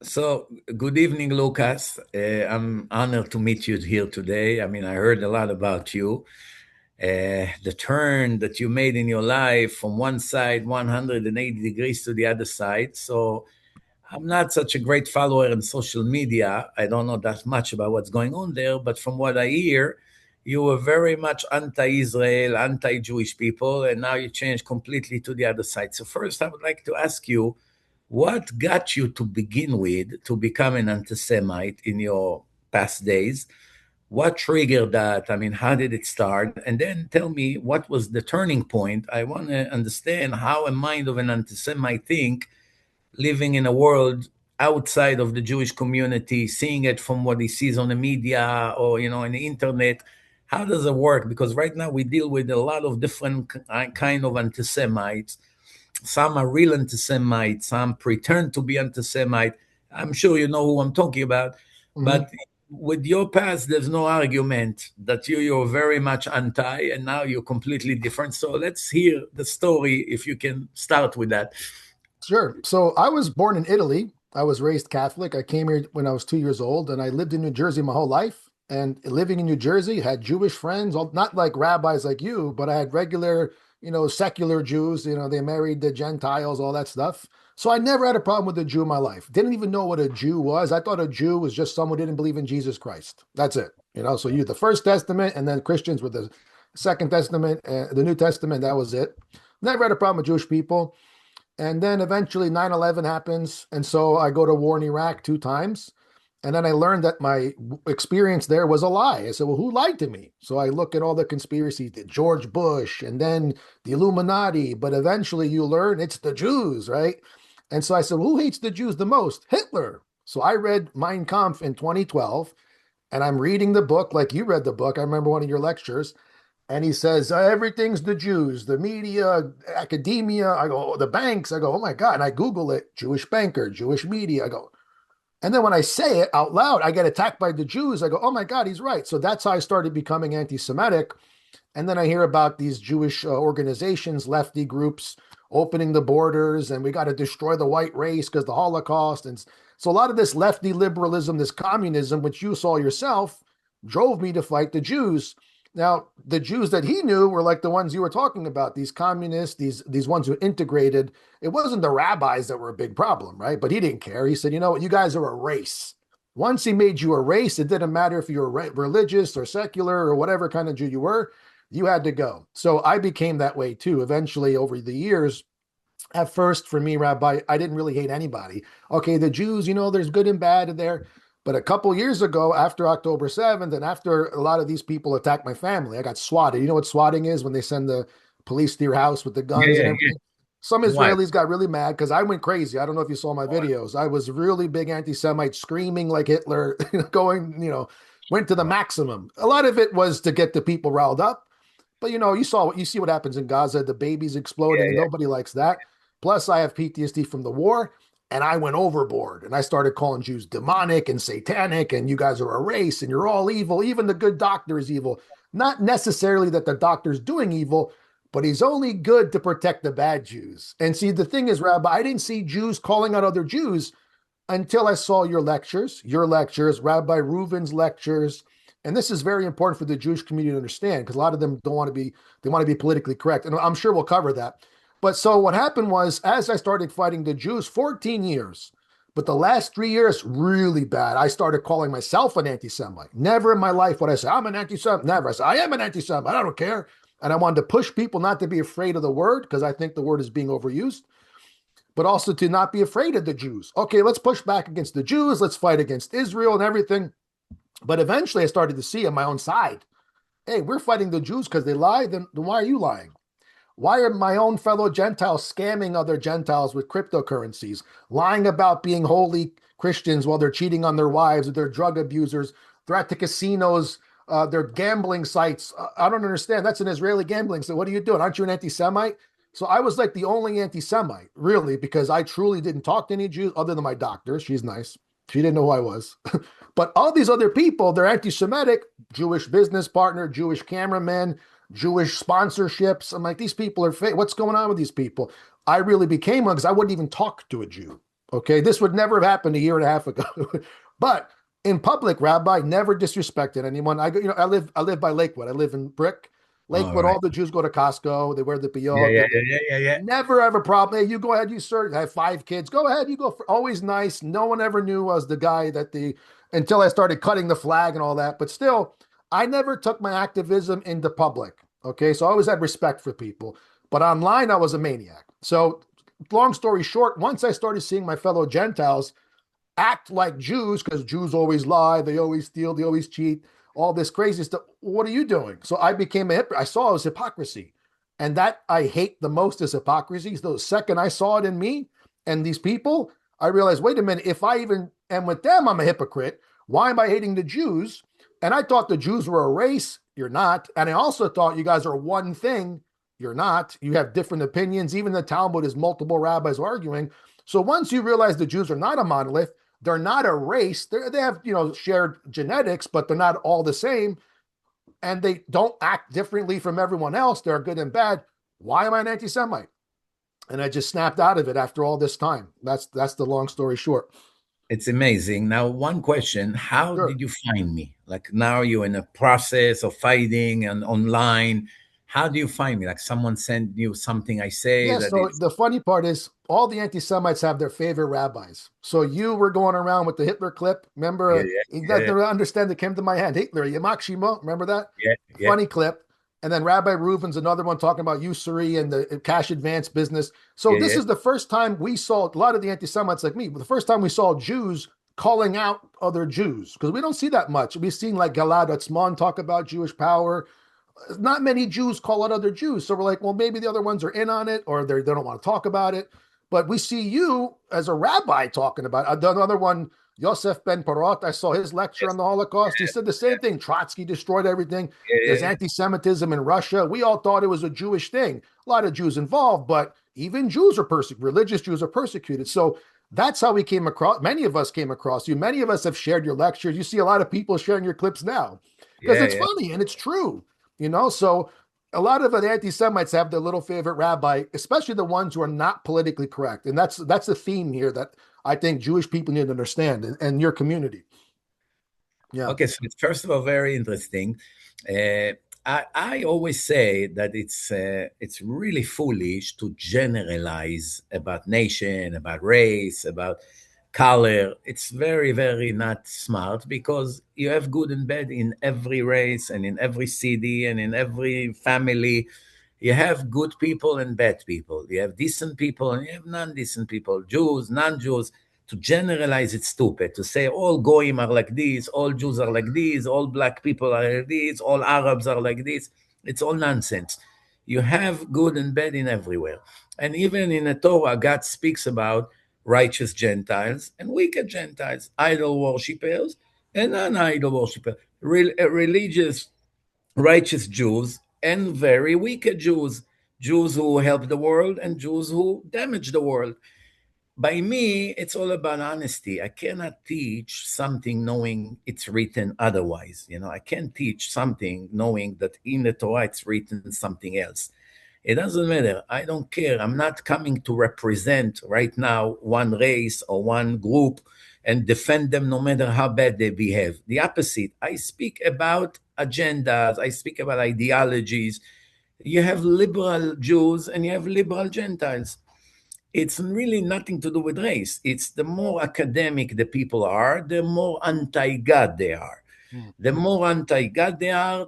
So, good evening, Lucas. I'm honored to meet you here today. I mean, I heard a lot about you. The turn that you made in your life from one side, 180 degrees to the other side. So, I'm not such a great follower on social media. I don't know that much about what's going on there, but from what I hear, you were very much anti-Israel, anti-Jewish people, and now you changed completely to the other side. So, first, I would like to ask you, what got you to begin with to become an anti-Semite in your past days? What triggered that? I mean, how did it start? And then tell me what was the turning point. I want to understand how a mind of an anti-Semite think, living in a world outside of the Jewish community, seeing it from what he sees on the media or on the internet. How does it work? Because right now we deal with a lot of different kind of anti-Semites. Some are real anti-Semite, some pretend to be anti-Semite. I'm sure you know who I'm talking about. Mhm. But with your past, there's no argument that you're very much anti, and now you're completely different. So let's hear the story if you can start with that. Sure. So I was born in Italy. I was raised Catholic. I came here when I was 2 years old, and I lived in New Jersey my whole life. And living in New Jersey, had Jewish friends, not like rabbis like you, but I had regular, secular Jews. They married the Gentiles, all that stuff. So I never had a problem with a Jew in my life. Didn't even know what a Jew was. I thought a Jew was just someone who didn't believe in Jesus Christ. That's it. So you the First Testament, and then Christians with the Second Testament, the New Testament. That was it. Never had a problem with Jewish people. And then eventually 9/11 happens. And so I go to war in Iraq 2 times. And then I learned that my experience there was a lie. I said, well, who lied to me? So I look at all the conspiracies, the George Bush and then the Illuminati. But eventually you learn it's the Jews, right? And so I said, well, who hates the Jews the most? Hitler. So I read Mein Kampf in 2012, and I'm reading the book like you read the book. I remember one of your lectures, and he says, everything's the Jews, the media, academia. I go, the banks. I go, oh my God. And I Google it, Jewish banker, Jewish media. I go, and then when I say it out loud, I get attacked by the Jews. I go, oh my God, he's right. So that's how I started becoming anti Semitic. And then I hear about these Jewish organizations, lefty groups opening the borders, and we got to destroy the white race because the Holocaust. And so a lot of this lefty liberalism, this communism, which you saw yourself, drove me to fight the Jews. Now, the Jews that he knew were like the ones you were talking about, these communists, these ones who integrated. It wasn't the rabbis that were a big problem, right? But he didn't care. He said, you know what, you guys are a race. Once he made you a race, it didn't matter if you were religious or secular or whatever kind of Jew you were, you had to go. So I became that way too. Eventually, over the years, at first, for me, Rabbi, I didn't really hate anybody. Okay, the Jews, there's good and bad in there. But a couple years ago, after October 7th, and after a lot of these people attacked my family, I got swatted. You know what swatting is? When they send the police to your house with the Yeah, guns and yeah, yeah. everything. Some Why? Israelis got really mad because I went crazy. I don't know if you saw my videos. I was really big anti-Semite, screaming like Hitler, going, went to the maximum. A lot of it was to get the people riled up. But you see what happens in Gaza, the babies Yeah, exploding, and yeah. nobody likes that. Plus, I have PTSD from the war, and I went overboard and I started calling Jews demonic and satanic, and you guys are a race and you're all evil. Even the good doctor is evil. Not necessarily that the doctor's doing evil, but he's only good to protect the bad Jews. And see, the thing is, Rabbi, I didn't see Jews calling out other Jews until I saw your lectures, Rabbi Reuven's lectures. And this is very important for the Jewish community to understand because a lot of them don't want to be, they want to be politically correct. And I'm sure we'll cover that. But so what happened was, as I started fighting the Jews, 14 years, but the last 3 years, really bad. I started calling myself an anti Semite. Never in my life would I say, I'm an anti Semite. Never. I say, I am an anti Semite. I don't care. And I wanted to push people not to be afraid of the word because I think the word is being overused, but also to not be afraid of the Jews. Okay, let's push back against the Jews. Let's fight against Israel and everything. But eventually I started to see on my own side, hey, we're fighting the Jews because they lie. Then why are you lying? Why are my own fellow Gentiles scamming other Gentiles with cryptocurrencies, lying about being holy Christians while they're cheating on their wives, or they're drug abusers, they're at the casinos, they're gambling sites. I don't understand. That's an Israeli gambling. So what are you doing? Aren't you an anti-Semite? So I was like the only anti-Semite, really, because I truly didn't talk to any Jews other than my doctor. She's nice. She didn't know who I was. But all these other people, they're anti-Semitic, Jewish business partner, Jewish cameraman, Jewish sponsorships. I'm like, these people are fake. What's going on with these people? I really became one because I wouldn't even talk to a Jew. Okay, this would never have happened a year and a half ago. But in public, Rabbi never disrespected anyone. I live by Lakewood. I live in Brick. All Lakewood, right. all the Jews go to Costco. They wear the Yeah, piyot. yeah, yeah, yeah, yeah, yeah. Never have a problem. Hey, you go ahead, you sir. I have 5 kids. Go ahead, you go. Always nice. No one ever knew I was the guy that the until I started cutting the flag and all that. But still, I never took my activism into public. Okay, so I always had respect for people. But online, I was a maniac. So, long story short, once I started seeing my fellow Gentiles act like Jews, because Jews always lie, they always steal, they always cheat, all this crazy stuff. What are you doing? So I became a hypocrite. I saw it was hypocrisy. And that I hate the most is hypocrisy. So the second I saw it in me and these people, I realized, wait a minute, if I even am with them, I'm a hypocrite. Why am I hating the Jews? And I thought the Jews were a race. You're not. And I also thought you guys are one thing. You're not. You have different opinions. Even the Talmud is multiple rabbis arguing. So once you realize the Jews are not a monolith, they're not a race. They have, shared genetics, but they're not all the same. And they don't act differently from everyone else. They're good and bad. Why am I an anti-Semite? And I just snapped out of it after all this time. That's the long story short. It's amazing. Now, one question: how Sure. did you find me? Like now, you're in a process of fighting and online. How do you find me? Like someone sent you something I say Yeah, that so it's the funny part is all the anti-Semites have their favorite rabbis. So you were going around with the Hitler clip. yeah, Remember, you got yeah, to understand it came to my hand. Hitler, Yamak Shima, remember that? yeah, yeah, Funny clip. And then Rabbi Reuven's another one talking about usury and the cash advance business. So yeah, this yeah, is the first time we saw a lot of the anti-Semites like me, but the first time we saw Jews calling out other Jews, because we don't see that much. We've seen like Galad Atzmon talk about Jewish power. Not many Jews call out other Jews. So we're like, well, maybe the other ones are in on it or they don't want to talk about it. But we see you as a rabbi talking about it. Another one, Yosef Ben Parot, I saw his lecture yes, on the Holocaust. He said the same thing. Trotsky destroyed everything. yeah, There's yeah, anti-Semitism in Russia. We all thought it was a Jewish thing. A lot of Jews involved, but even Jews are persecuted. Religious Jews are persecuted. So that's how we came across. Many of us came across you. Many of us have shared your lectures. You see a lot of people sharing your clips now because yeah, it's yeah. funny and it's true. So a lot of the anti-Semites have their little favorite rabbi, especially the ones who are not politically correct. And that's the theme here that I think Jewish people need to understand and your community. Yeah. Okay, so it's first of all very interesting. Uh, I always say that it's really foolish to generalize about nation, about race, about color. It's very, very not smart because you have good and bad in every race and in every city and in every family. You have good people and bad people. You have decent people and you have non-decent people, Jews, non-Jews. To generalize, it's stupid. To say all goyim are like this, all Jews are like this, all black people are like this, all Arabs are like this. It's all nonsense. You have good and bad in everywhere. And even in the Torah, God speaks about righteous Gentiles and wicked Gentiles, idol worshippers and non-idol worshippers, religious righteous Jews and very wicked Jews, Jews who help the world and Jews who damage the world. By me, it's all about honesty. I cannot teach something knowing it's written otherwise. I can't teach something knowing that in the Torah it's written something else. It doesn't matter. I don't care. I'm not coming to represent right now one race or one group and defend them no matter how bad they behave. The opposite. I speak about agendas, I speak about ideologies. You have liberal Jews and you have liberal Gentiles. It's really nothing to do with race. It's the more academic the people are, the more anti God they are. Mm. The more anti-God they are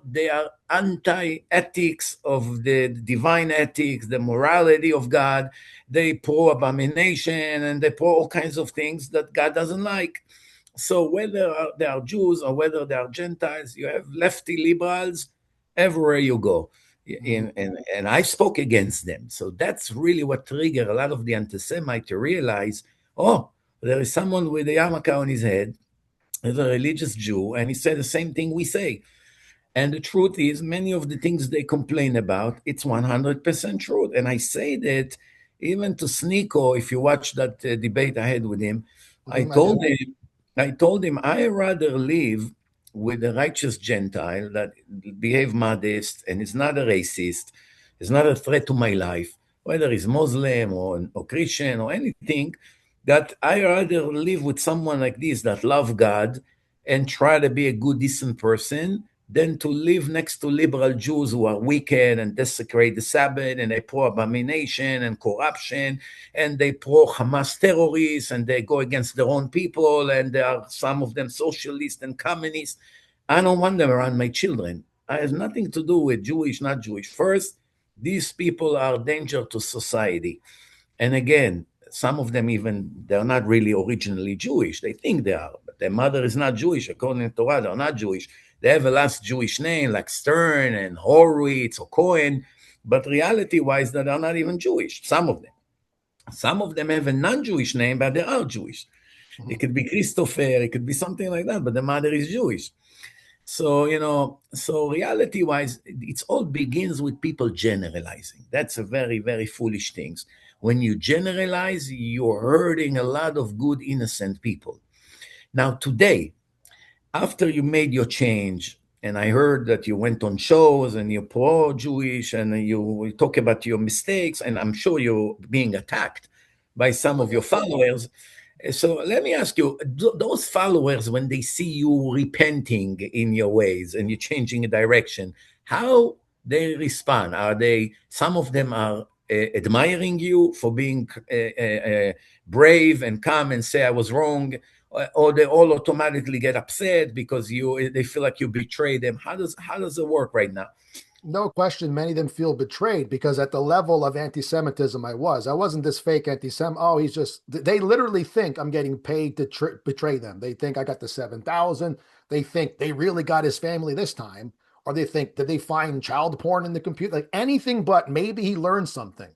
anti-ethics of the divine ethics, the morality of God. They pro-abomination and they pro all kinds of things that God doesn't like. So whether they are Jews or whether they are Gentiles, you have lefty liberals everywhere you go. Mhm. And I spoke against them. So that's really what triggered a lot of the anti-Semite to realize, oh, there is someone with a yarmulke on his head as a religious Jew, and he said the same thing we say. And the truth is, many of the things they complain about, it's 100% truth. And I say that even to Sneako, if you watch that debate I had with him, I I did. told him, I rather live with a righteous Gentile that behave modest and is not a racist, is not a threat to my life, whether he's Muslim or Christian or anything, that I rather live with someone like this that love God and try to be a good, decent person than to live next to liberal Jews who are wicked and desecrate the Sabbath and they pro abomination and corruption and they pro Hamas terrorists and they go against their own people and there are some of them socialists and communists. I don't want them around my children. It has nothing to do with Jewish, not Jewish. First, these people are a danger to society. And again, some of them even, they're not really originally Jewish. They think they are, but their mother is not Jewish. According to Torah, they're not Jewish. They have a last Jewish name like Stern and Horowitz or Cohen, but reality-wise, they're not even Jewish, some of them. Some of them have a non-Jewish name, but they are Jewish. It could be Christopher, it could be something like that, but the mother is Jewish. So, so reality wise, it all begins with people generalizing. That's a very, very foolish thing. When you generalize, you're hurting a lot of good, innocent people. Now, today, after you made your change, and I heard that you went on shows and you're pro-Jewish and you talk about your mistakes, and I'm sure you're being attacked by some of your followers. So let me ask you, those followers, when they see you repenting in your ways and you're changing a direction, how they respond? Are they, some of them are admiring you for being brave and come and say, I was wrong, or they all automatically get upset because they feel like you betrayed them? How does it work right now? No question, many of them feel betrayed because at the level of anti-Semitism I wasn't this fake anti-Sem. Oh, they literally think I'm getting paid to betray them. They think I got the 7,000. They think they really got his family this time. Or they think, did they find child porn in the computer? Like anything but maybe he learned something.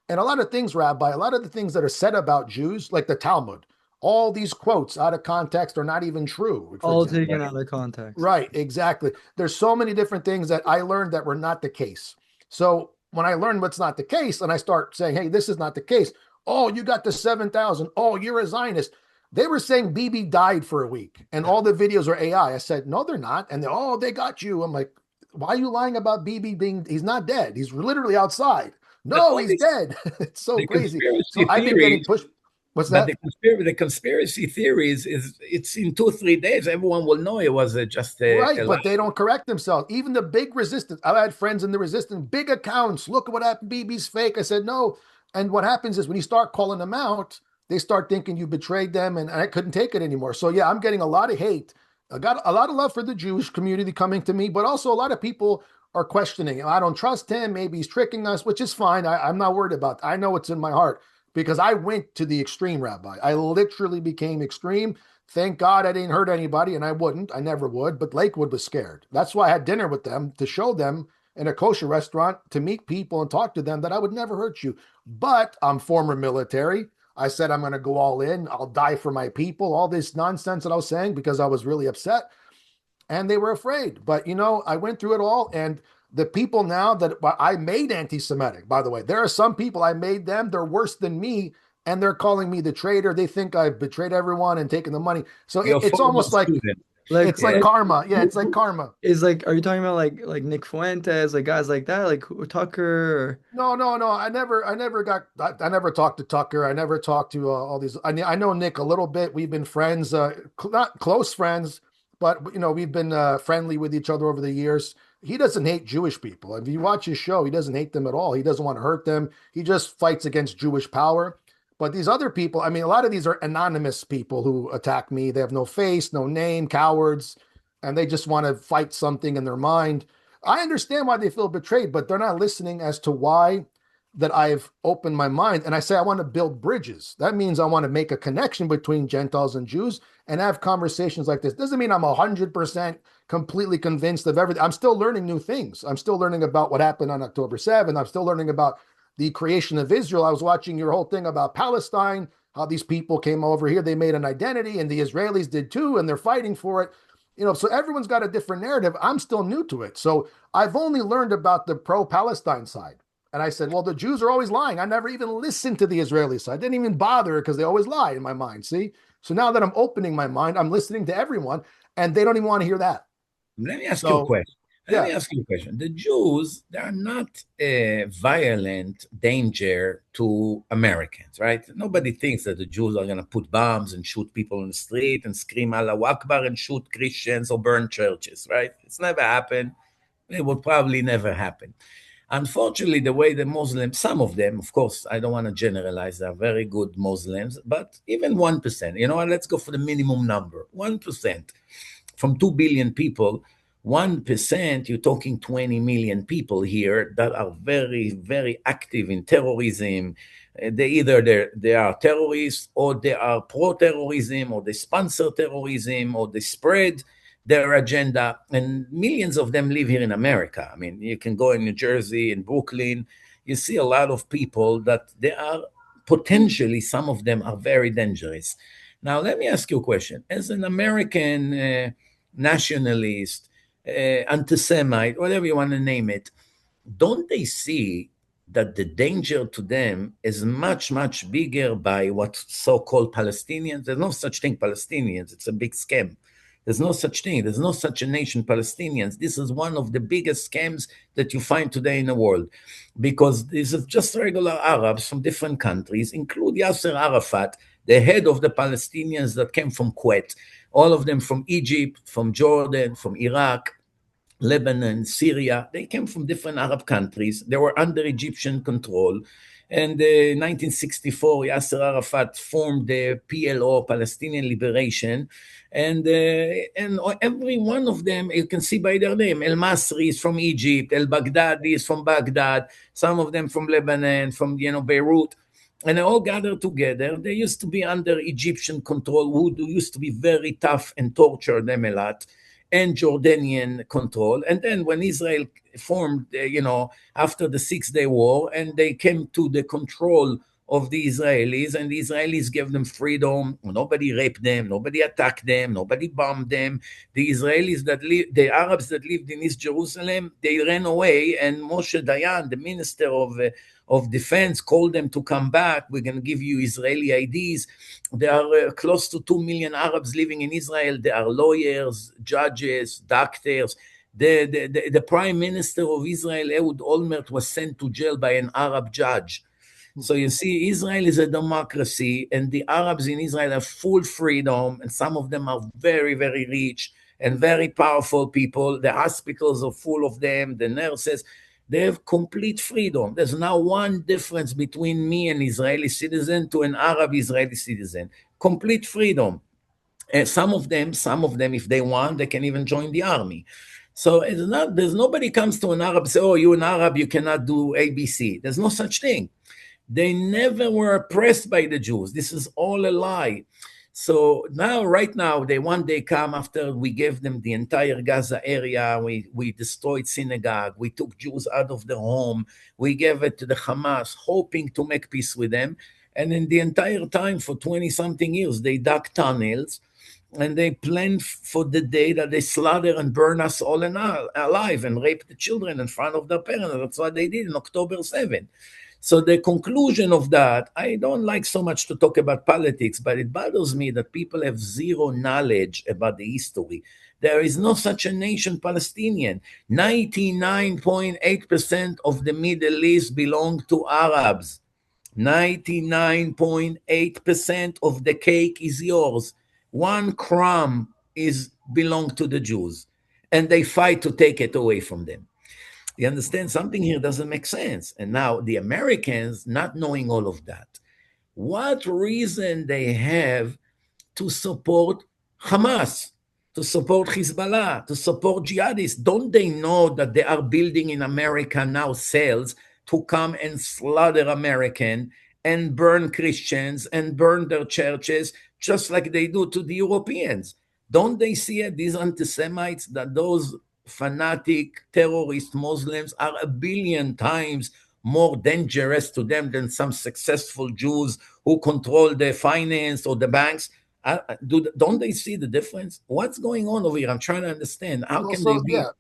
And a lot of things, Rabbi, a lot of the things that are said about Jews, like the Talmud, all these quotes out of context are not even true, for All example. taken out of context. Right, exactly. There's so many different things that I learned that were not the case. So when I learn what's not the case and I start saying, hey, this is not the case. Oh, you got the 7,000. Oh, you're a Zionist. They were saying Bibi died for a week and all the videos are AI. I said, no, they're not. And they got you. I'm like, why are you lying about Bibi he's not dead. He's literally outside. But No, all he's these dead. It's so the crazy. So conspiracy I've been getting theories, pushed. What's but that? the conspiracy theories is it's in 2 3 days everyone will know it was just a Right, lie. but they don't correct themselves. Even the big resistance. I've had friends in the resistance, big accounts. Look at what happened. BB's fake. I said no. And what happens is when you start calling them out, they start thinking you betrayed them, and I couldn't take it anymore. So yeah, I'm getting a lot of hate. I got a lot of love for the Jewish community coming to me, but also a lot of people are questioning. I don't trust him. Maybe he's tricking us, which is fine. I'm not worried about that. I know what's in my heart because I went to the extreme, Rabbi. I literally became extreme. Thank God I didn't hurt anybody, and I wouldn't. I never would. But Lakewood was scared. That's why I had dinner with them to show them in a kosher restaurant to meet people and talk to them that I would never hurt you. But I'm former military. I said I'm going to go all in. I'll die for my people. All this nonsense that I was saying because I was really upset, and they were afraid. But I went through it all, and the people now that I made anti-Semitic, by the way, there are some people I made them. They're worse than me, and they're calling me the traitor. They think I've betrayed everyone and taken the money. So Your it's former almost like student. Like, it's like Yeah. karma. Yeah, it's like karma. is like, are you talking about like Nick Fuentes, like guys like that, like Tucker? No, no, no. I never talked to Tucker. I never talked to all these. I know Nick a little bit. We've been friends, not close friends, but we've been friendly with each other over the years. He doesn't hate Jewish people. If you watch his show, he doesn't hate them at all. He doesn't want to hurt them. He just fights against Jewish power. But these other people, I mean, a lot of these are anonymous people who attack me. They have no face, no name, cowards, and they just want to fight something in their mind. I understand why they feel betrayed, but they're not listening as to why that I've opened my mind. And I say I want to build bridges. That means I want to make a connection between Gentiles and Jews and have conversations like this. Doesn't mean I'm 100% completely convinced of everything. I'm still learning new things. I'm still learning about what happened on October 7th. I'm still learning about the creation of Israel. I was watching your whole thing about Palestine, how these people came over here, they made an identity, and the Israelis did too, and they're fighting for it. So everyone's got a different narrative. I'm still new to it. So I've only learned about the pro-Palestine side. And I said, well, the Jews are always lying. I never even listened to the Israeli side. I didn't even bother because they always lie in my mind. See? So now that I'm opening my mind, I'm listening to everyone, and they don't even want to hear that. Let me ask you a So question. Let me ask you a question. The Jews, they are not a violent danger to Americans, right? Nobody thinks that the Jews are going to put bombs and shoot people on the street and scream Allahu Akbar and shoot Christians or burn churches, right? It's never happened. It will probably never happen. Unfortunately, the way the Muslims, some of them, of course, I don't want to generalize, they're very good Muslims, but even 1%, you know what, let's go for the minimum number 1% from 2 billion people. 1%, you're talking 20 million people here that are very, very active in terrorism. They are terrorists, or they are pro-terrorism, or they sponsor terrorism, or they spread their agenda, and millions of them live here in America. I mean, you can go in New Jersey, in Brooklyn, you see a lot of people that they are potentially, some of them are very dangerous. Now, let me ask you a question. As an American nationalist, anti-Semite, whatever you want to name it, don't they see that the danger to them is much, much bigger by what so-called Palestinians? There's no such thing, Palestinians. It's a big scam. There's no such thing. There's no such a nation, Palestinians. This is one of the biggest scams that you find today in the world, because this is just regular Arabs from different countries, include Yasser Arafat, the head of the Palestinians that came from Kuwait, all of them from Egypt, from Jordan, from Iraq, Lebanon, Syria. They came from different Arab countries. They were under Egyptian control. And in 1964, Yasser Arafat formed the PLO, Palestinian Liberation. And every one of them, you can see by their name. El Masri is from Egypt. El Baghdadi is from Baghdad. Some of them from Lebanon, from Beirut. And they all gathered together. They used to be under Egyptian control, who used to be very tough and torture them a lot, and Jordanian control. And then when Israel formed, after the 6-Day War, and they came to the control of the Israelis, and the Israelis gave them freedom. Nobody raped them, nobody attacked them, nobody bombed them. The Israelis the Arabs that lived in East Jerusalem, they ran away, and Moshe Dayan, the minister of defense, called them to come back. We're going to give you Israeli IDs. There are close to 2 million Arabs living in Israel. There are lawyers, judges, doctors. The prime minister of Israel, Ehud Olmert, was sent to jail by an Arab judge. So you see, Israel is a democracy, and the Arabs in Israel have full freedom, and some of them are very, very rich and very powerful people. The hospitals are full of them, the nurses. They have complete freedom. There's now one difference between me, an Israeli citizen, to an Arab Israeli citizen. Complete freedom. And some of them, if they want, they can even join the army. So there's nobody comes to an Arab and say, oh, you're an Arab, you cannot do ABC. There's no such thing. They never were oppressed by the Jews. This is all a lie. So right now, they one day come after we gave them the entire Gaza area. We destroyed synagogue. We took Jews out of their home. We gave it to the Hamas, hoping to make peace with them. And in the entire time, for 20-something years, they dug tunnels, and they planned for the day that they slaughter and burn us all alive and rape the children in front of their parents. That's what they did on October 7th. So the conclusion of that, I don't like so much to talk about politics, but it bothers me that people have zero knowledge about the history. There is no such a nation, Palestinian. 99.8% of the Middle East belong to Arabs. 99.8% of the cake is yours. One crumb belong to the Jews, and they fight to take it away from them. You understand? Something here doesn't make sense. And now the Americans, not knowing all of that, what reason they have to support Hamas, to support Hezbollah, to support jihadists? Don't they know that they are building in America now cells to come and slaughter Americans and burn Christians and burn their churches, just like they do to the Europeans? Don't they see it, these anti-Semites, that those fanatic terrorist Muslims are a billion times more dangerous to them than some successful Jews who control the finance or the banks? Don't they see the difference? What's going on over here? I'm trying to understand. How can they be? Yeah.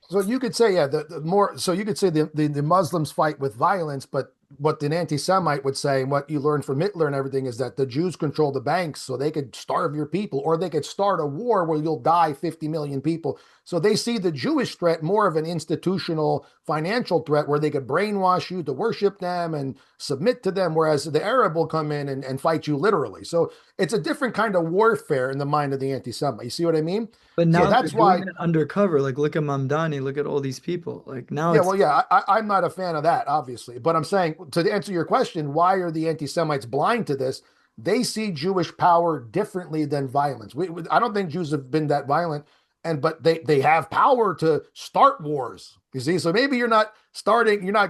So you could say, the Muslims fight with violence, but what an anti-Semite would say, and what you learn from Hitler and everything, is that the Jews control the banks so they could starve your people, or they could start a war where you'll die 50 million people. So they see the Jewish threat more of an institutional financial threat where they could brainwash you to worship them and submit to them, whereas the Arab will come in and fight you literally. So it's a different kind of warfare in the mind of the anti-Semite. You see what I mean? But So now they're that's doing why. it undercover. Like, look at Mamdani, look at all these people. Like now Yeah, it's well, yeah, I'm not a fan of that, obviously. But I'm saying, to answer your question, why are the anti-Semites blind to this? They see Jewish power differently than violence. I don't think Jews have been that violent, but they have power to start wars. You see, so maybe you're not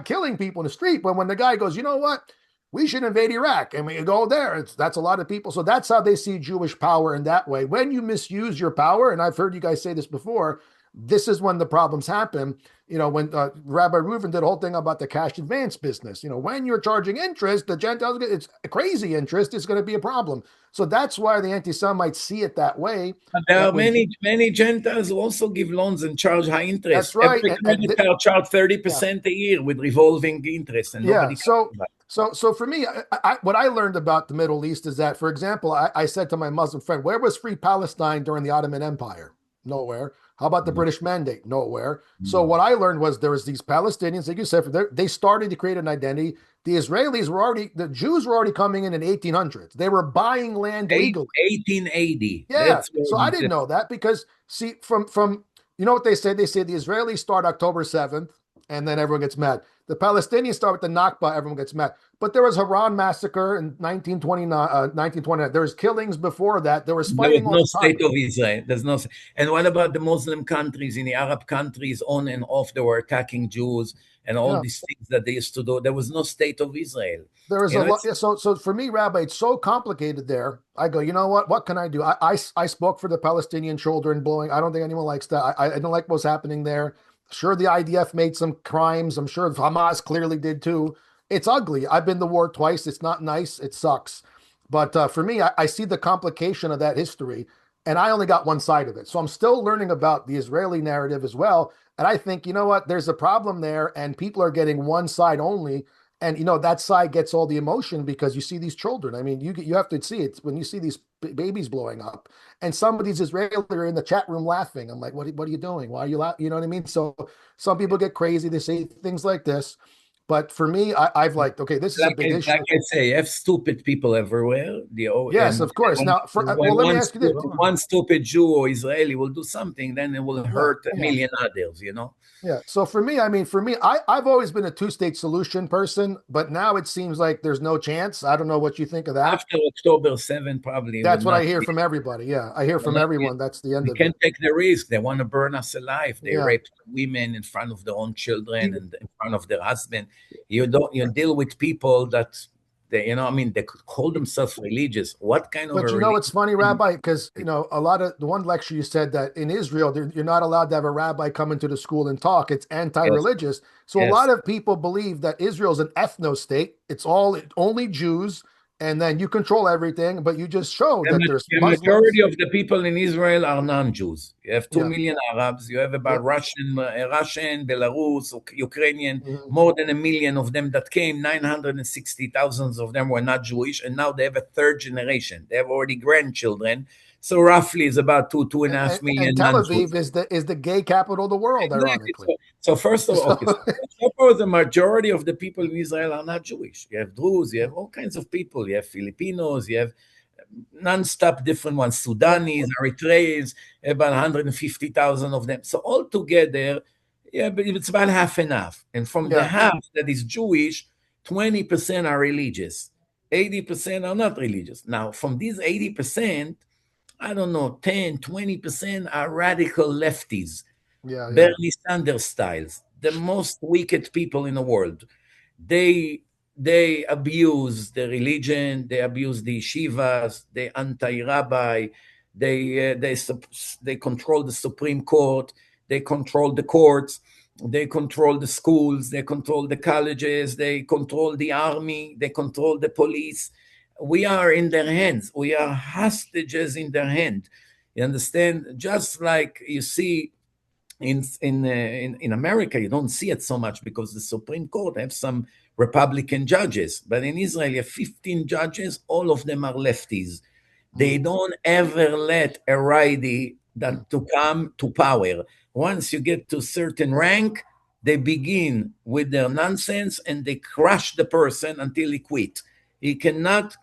killing people in the street, but when the guy goes, you know what, we should invade Iraq, and we go there, that's a lot of people. So that's how they see Jewish power in that way. When you misuse your power, and I've heard you guys say this before, this is when the problems happen. When Rabbi Reuven did a whole thing about the cash advance business, when you're charging interest, the Gentiles, it's a crazy interest, it's going to be a problem. So that's why the anti-Semites see it that way. But there That are when many Gentiles who also give loans and charge high That's interest. right, Every credit charge yeah, 30% a year with revolving interest, and yeah. nobody cares So, about so for me, what I learned about the Middle East is that, for example, I said to my Muslim friend, "Where was free Palestine during the Ottoman Empire? Nowhere. How about the it. British Mandate? Nowhere." So Mm. what I learned was there was these Palestinians, like you said, they started to create an identity. The Jews were already coming in 1800s. They were buying land legally. 1880. Yeah. That's where So I didn't the know that because, see, from you know what they say? They say the Israelis start October 7th, and then everyone gets mad. The Palestinians start with the Nakba, everyone gets mad. But there was Haran massacre in 1929. There was killings before that. There was There was fighting all no the time. state of Israel. There's no. And what about the Muslim countries in the Arab countries on and off? They were attacking Jews and all Yeah. these things that they used to do. There was no state of Israel. There is You a know, lot. it's So for me, Rabbi, it's so complicated there. I go, you know what? What can I do? I spoke for the Palestinian children blowing. I don't think anyone likes that. I don't like what's happening there. Sure, the IDF made some crimes. I'm sure Hamas clearly did too. It's ugly. I've been to war twice. It's not nice. It sucks. But for me, I see the complication of that history, and I only got one side of it. So I'm still learning about the Israeli narrative as well. And I think, you know what? There's a problem there, and people are getting one side only, and that side gets all the emotion because you see these children. I mean, you have to see it when you see these babies blowing up, and some of these Israelis are in the chat room laughing. I'm like, what are you doing? Why are you laughing? You know what I mean? So some people get crazy. They say things like this, but for me, I've like, okay, this is a big like issue. I say, you have stupid people everywhere. Yes, And of course. when, Now, well, let me ask you this. one stupid Jew or Israeli will do something, then it will Yeah, hurt a yeah. million others. You know. Yeah. So for me, I've always been a two-state solution person, but now it seems like there's no chance. I don't know what you think of that. After October 7th, probably will That's what I not hear be. from everybody. Yeah, I hear Will from not be. everyone. That's the end We of it. can't take the risk. They want to burn us alive. They Yeah. rape women in front of their own children even, and in front of their husband. You deal with people that I mean, they could call themselves religious. What kind of a But you know, it's religion? funny, Rabbi, because a lot of the one lecture you said that in Israel, you're not allowed to have a rabbi come into the school and talk. It's Yes, anti-religious. So a lot yes. of people believe that Israel's an ethno state. It's all only Jews, and then you control everything. But you just showed that there's The majority Muslims. of the people in Israel are non-Jews. You have two Yeah, million Arabs. You have yeah, about Russian, Belarus, Ukrainian. mhm. More than a million of them that came. 960,000 of them were not Jewish, and now they have a third generation. They have already grandchildren. So roughly, it's about two and a half And million Tel non-Jews. Aviv is the gay capital of the world, Exactly. ironically. So first of all, So okay, so suppose the majority of the people in Israel are not Jewish. You have Druze, you have all kinds of people. You have Filipinos, you have non-stop different ones, yeah, Sudanese, Eritreans, about 150,000 of them. So altogether, yeah, but it's about half and half. And from the yeah, half that is Jewish, 20% are religious, 80% are not religious. Now, from these 80%, I don't know, 10, 20% are radical lefties, yeah, yeah, Bernie Sanders styles, the most wicked people in the world. They they abuse the religion, they abuse the yeshivas, they anti-rabbi, they control the Supreme Court, they control the courts, they control the schools, they control the colleges, they control the army, they control the police. We are in their hands. We are hostages in their hand. You understand? Just like you see in America, you don't see it so much because the Supreme Court have some Republican judges. But in Israel, you have 15 judges, all of them are lefties. They don't ever let a righty that to come to power. Once you get to certain rank, they begin with their nonsense and they crush the person until he quit. He cannot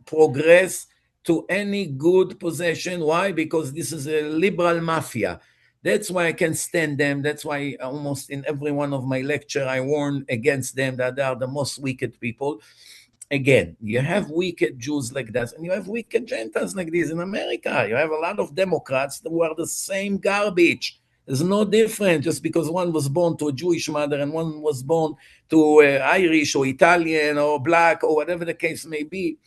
progress to any good position. Why? Because this is a liberal mafia. That's why I can stand them. That's why almost in every one of my lecture I warn against them, that they are the most wicked people. Again, you have wicked Jews like that, and you have wicked Gentiles like this in America. You have a lot of Democrats who are the same garbage. There's no difference just because one was born to a Jewish mother and one was born to Irish or Italian or black or whatever the case may be.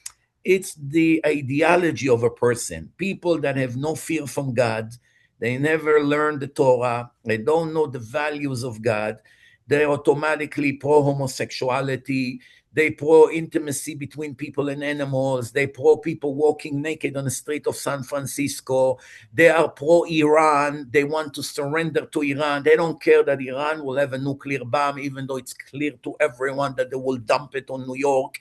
It's the ideology of a person. People that have no fear from God, they never learn the Torah, they don't know the values of God, they're automatically pro-homosexuality, they pro-intimacy between people and animals, they pro-people walking naked on the street of San Francisco, they are pro-Iran, they want to surrender to Iran, they don't care that Iran will have a nuclear bomb, even though it's clear to everyone that they will dump it on New York,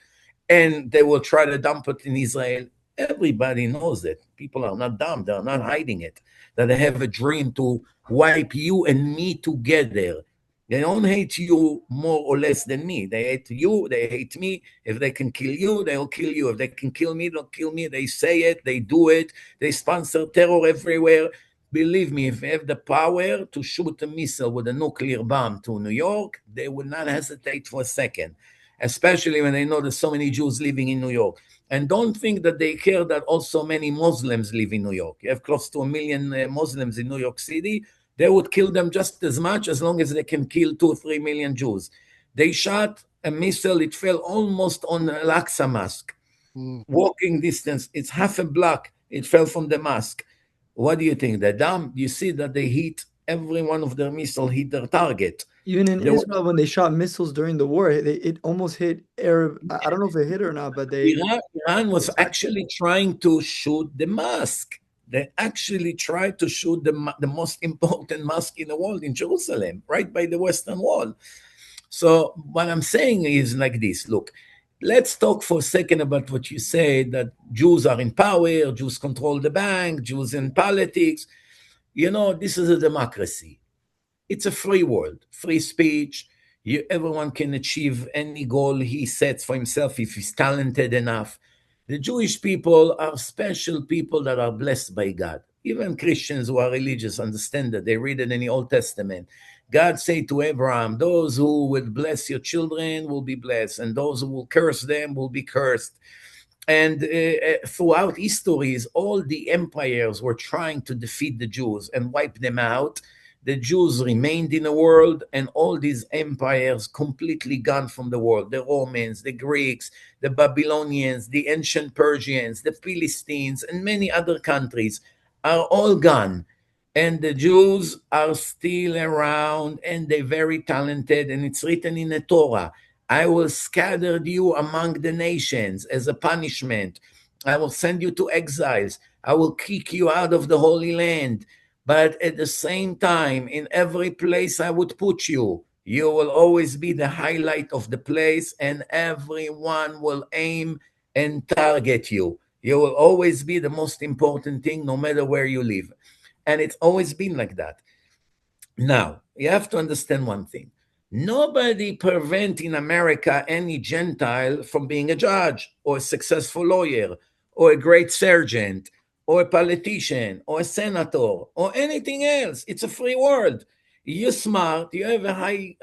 and they will try to dump it in Israel. Everybody knows it. People are not dumb. They're not hiding it. That they have a dream to wipe you and me together. They don't hate you more or less than me. They hate you. They hate me. If they can kill you, they'll kill you. If they can kill me, they'll kill me. They say it. They do it. They sponsor terror everywhere. Believe me, if they have the power to shoot a missile with a nuclear bomb to New York, they would not hesitate for a second, especially when they know there's so many Jews living in New York. And don't think that they care that also many Muslims live in New York. You have close to 1 million Muslims in New York City. They would kill them just as much as long as they can kill 2 or 3 million Jews. They shot a missile. It fell almost on Al-Aqsa Mosque. Walking distance. It's half a block. It fell from the mosque. What do you think? They're dumb? You see that they hit, every one of their missiles hit their target. Even in There was Israel, when they shot missiles during the war, it almost hit Arab. I don't know if it hit or not, but Iran was actually trying to shoot the mosque. They actually tried to shoot the most important mosque in the world in Jerusalem, right by the Western Wall. So what I'm saying is like this. Look, let's talk for a second about what you said, that Jews are in power, Jews control the bank, Jews in politics. You know, this is a democracy. It's a free world, free speech. Everyone can achieve any goal he sets for himself if he's talented enough. The Jewish people are special people that are blessed by God. Even Christians who are religious understand that. They read it in the Old Testament. God said to Abraham, those who will bless your children will be blessed, and those who will curse them will be cursed. And throughout histories, all the empires were trying to defeat the Jews and wipe them out. The Jews remained in the world, and all these empires completely gone from the world. The Romans, the Greeks, the Babylonians, the ancient Persians, the Philistines, and many other countries are all gone. And the Jews are still around, and they're very talented, and it's written in the Torah, I will scatter you among the nations as a punishment. I will send you to exiles. I will kick you out of the Holy Land. But at the same time, in every place I would put you, you will always be the highlight of the place, and everyone will aim and target you. You will always be the most important thing, no matter where you live. And it's always been like that. Now, you have to understand one thing. Nobody prevent in America any Gentile from being a judge or a successful lawyer or a great surgeon or a politician or a senator or anything else. It's a free world. You're smart, you have a high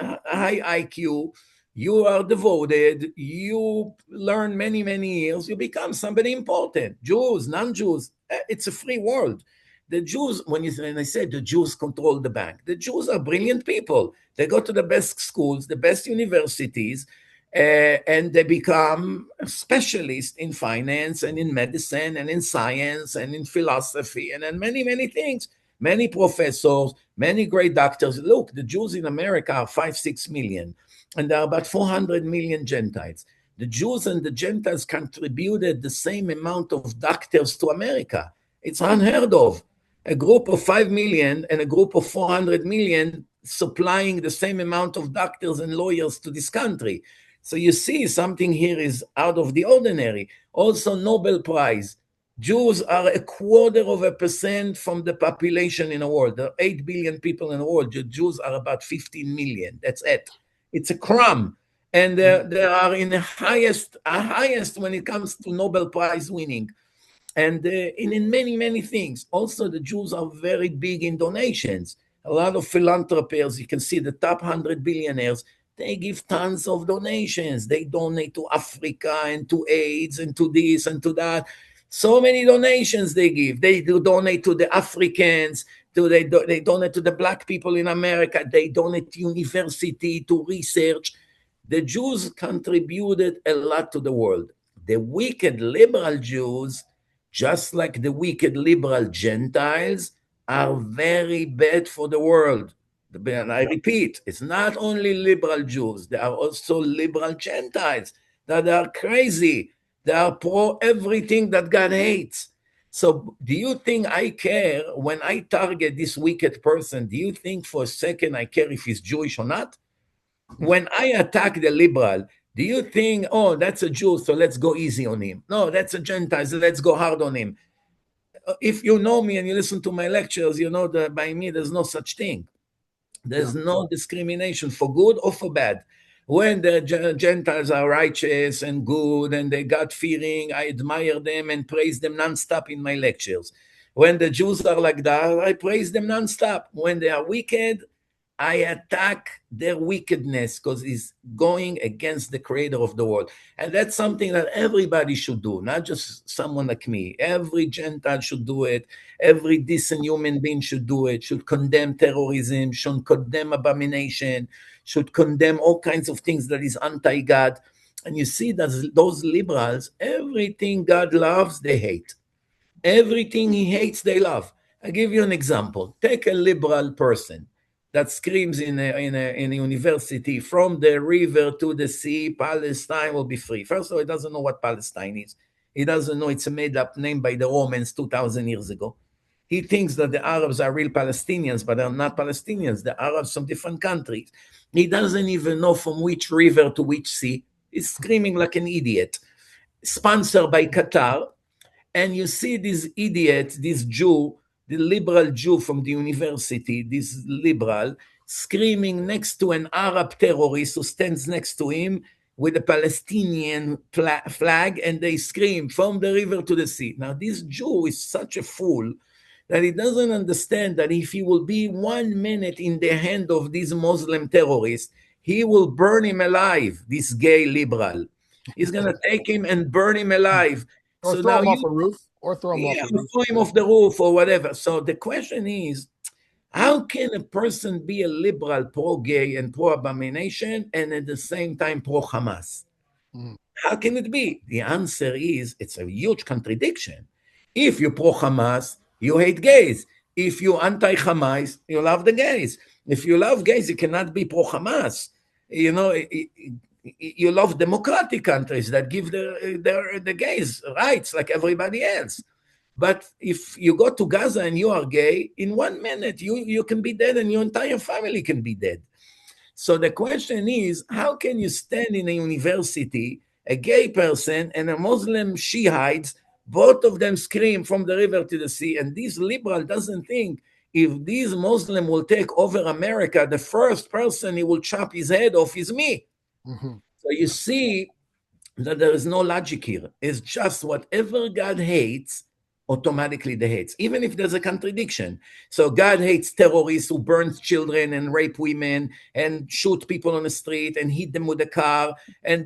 IQ, you are devoted, you learn many, many years, you become somebody important. Jews, non-Jews, it's a free world. The Jews, when I said the Jews control the bank, the Jews are brilliant people. They go to the best schools, the best universities, and they become specialists in finance and in medicine and in science and in philosophy and in many, many things. Many professors, many great doctors. Look, the Jews in America are 5-6 million, and there are about 400 million Gentiles. The Jews and the Gentiles contributed the same amount of doctors to America. It's unheard of. A group of 5 million and a group of 400 million supplying the same amount of doctors and lawyers to this country. So you see, something here is out of the ordinary. Also, Nobel Prize. Jews are 0.25% from the population in the world. There are 8 billion people in the world. The Jews are about 15 million. That's it. It's a crumb. And they are in the highest when it comes to Nobel Prize winning. And in many, many things. Also, the Jews are very big in donations. A lot of philanthropists, you can see the top 100 billionaires, they give tons of donations. They donate to Africa and to AIDS and to this and to that. So many donations they give. They do donate to the Africans, they donate to the black people in America. They donate to university, to research. The Jews contributed a lot to the world. The wicked liberal Jews, just like the wicked liberal Gentiles, are very bad for the world. And I repeat, it's not only liberal Jews, there are also liberal Gentiles that are crazy. They are pro everything that God hates. So do you think I care when I target this wicked person? Do you think for a second I care if he's Jewish or not? When I attack the liberal, do you think, oh, that's a Jew, so let's go easy on him? No, that's a Gentile, so let's go hard on him. If you know me and you listen to my lectures, you know that by me there's no such thing. There's no discrimination for good or for bad. When the Gentiles are righteous and good and they God-fearing, I admire them and praise them nonstop in my lectures. When the Jews are like that, I praise them nonstop. When they are wicked, I attack their wickedness because it's going against the creator of the world. And that's something that everybody should do, not just someone like me. Every Gentile should do it. Every decent human being should do it, should condemn terrorism, should condemn abomination, should condemn all kinds of things that is anti-God. And you see that those liberals, everything God loves, they hate. Everything he hates, they love. I'll give you an example. Take a liberal person that screams in a university, from the river to the sea, Palestine will be free. First of all, he doesn't know what Palestine is. He doesn't know it's a made-up name by the Romans 2,000 years ago. He thinks that the Arabs are real Palestinians, but they're not Palestinians. The Arabs from different countries. He doesn't even know from which river to which sea. He's screaming like an idiot. Sponsored by Qatar. And you see this idiot, this Jew, the liberal Jew from the university, this liberal, screaming next to an Arab terrorist who stands next to him with a Palestinian flag, and they scream from the river to the sea. Now, this Jew is such a fool that he doesn't understand that if he will be 1 minute in the hand of these Muslim terrorists, he will burn him alive, this gay liberal. He's going to take him and burn him alive. Or So throw now him off you a roof, or throw him off a roof. throw him off the roof or whatever. So the question is, how can a person be a liberal, pro-gay and pro-abomination, and at the same time pro-Hamas? How can it be? The answer is, it's a huge contradiction. If you're pro-Hamas, you hate gays. If you're anti-Hamas, you love the gays. If you love gays, you cannot be pro-Hamas. You know, you love democratic countries that give the gays rights like everybody else. But if you go to Gaza and you are gay, in 1 minute you can be dead and your entire family can be dead. So the question is, how can you stand in a university, a gay person and a Muslim Shiites, both of them scream from the river to the sea, and this liberal doesn't think if these Muslim will take over America, the first person he will chop his head off is me. So you see that there is no logic here. It's just whatever God hates, automatically they hates, even if there's a contradiction. So God hates terrorists who burn children and rape women and shoot people on the street and hit them with a car and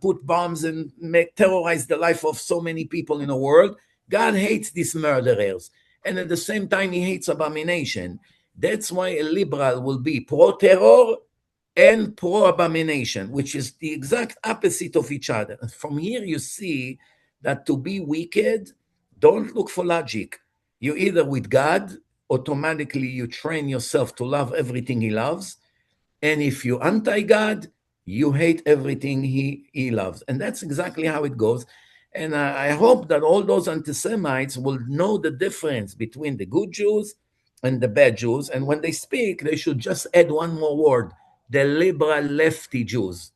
put bombs and terrorize the life of so many people in the world. God hates these murderers. And at the same time, he hates abomination. That's why a liberal will be pro-terror and pro-abomination, which is the exact opposite of each other. And from here you see that to be wicked, don't look for logic. You're either with God, automatically you train yourself to love everything he loves. And if you're anti-God, you hate everything he loves. And that's exactly how it goes. And I hope that all those anti-Semites will know the difference between the good Jews and the bad Jews. And when they speak, they should just add one more word: the liberal lefty Jews.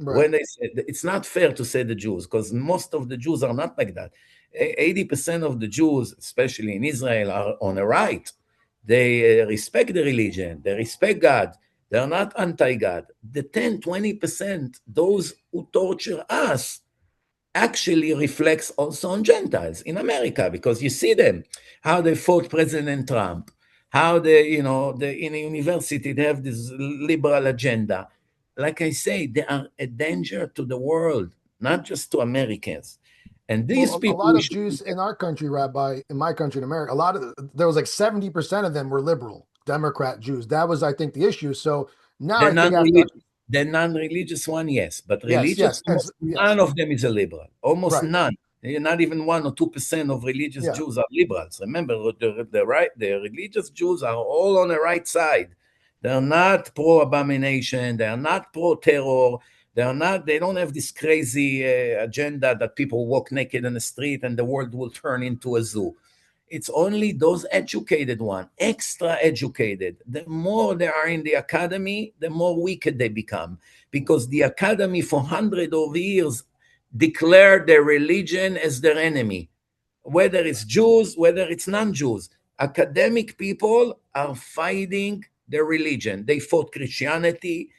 Right. When they say it's not fair to say the Jews, because most of the Jews are not like that. 80% of the Jews, especially in Israel, are on the right. They respect the religion, they respect God, they're not anti-God. The 10-20%, those who torture us, actually reflects also on Gentiles in America, because you see them, how they fought President Trump, how they, in a university, they have this liberal agenda. Like I say, they are a danger to the world, not just to Americans. And these Well, a people, lot we of should Jews in our country, Rabbi, in my country in America, there was like 70% of them were liberal, Democrat Jews. That was, I think, the issue. So now the I think after, non-religious, the non-religious one, yes, but yes, religious, yes, and almost yes, none of them is a liberal. Almost right. none. Not even 1 or 2% of religious Yeah. Jews are liberals. Remember, the religious Jews are all on the right side. They're not pro-abomination. They're not pro-terror. They're not. They don't have this crazy agenda that people walk naked in the street and the world will turn into a zoo. It's only those educated ones, extra educated. The more they are in the academy, the more wicked they become, because the academy for hundreds of years declared their religion as their enemy, whether it's Jews, whether it's non-Jews. Academic people are fighting their religion. They fought Christianity,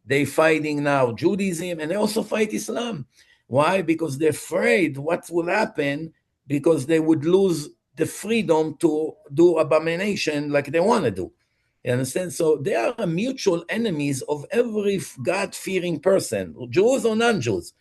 they fighting now Judaism, and they also fight Islam. Why? Because they're afraid what will happen, because they would lose the freedom to do abomination like they want to do. You understand? So they are mutual enemies of every God-fearing person, Jews or non-Jews.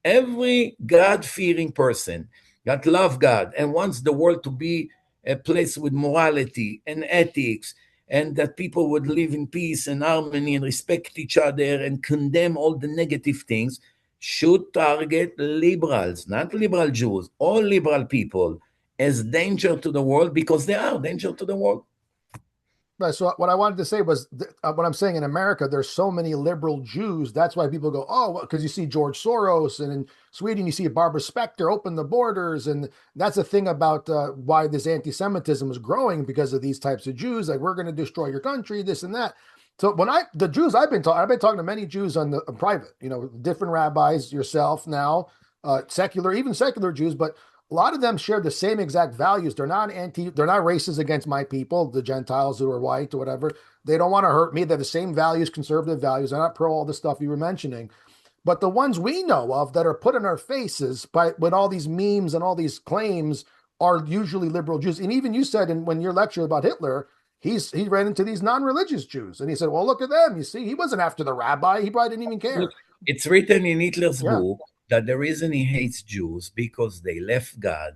Every God-fearing person that love God and wants the world to be a place with morality and ethics, and that people would live in peace and harmony and respect each other and condemn all the negative things, should target liberals, not liberal Jews, all liberal people, as danger to the world, because they are danger to the world. Right. So what I wanted to say was what I'm saying in America, there's so many liberal Jews. That's why people go, oh, because you see George Soros, and in Sweden you see Barbara Specter open the borders, and that's the thing about why this anti-Semitism is growing, because of these types of Jews. Like, we're going to destroy your country, this and that. So the Jews I've been talking to many Jews on private, different rabbis, yourself now, even secular Jews, but a lot of them share the same exact values. They're not racist against my people, the Gentiles who are white or whatever. They don't want to hurt me. They have the same values, conservative values. They're not pro all the stuff you were mentioning. But the ones we know of that are put in our faces with all these memes and all these claims are usually liberal Jews. And even you said when your lecture about Hitler, he ran into these non-religious Jews. And he said, well, look at them. You see, he wasn't after the rabbi. He probably didn't even Look, care. it's written in Hitler's Yeah. book that the reason he hates Jews because they left God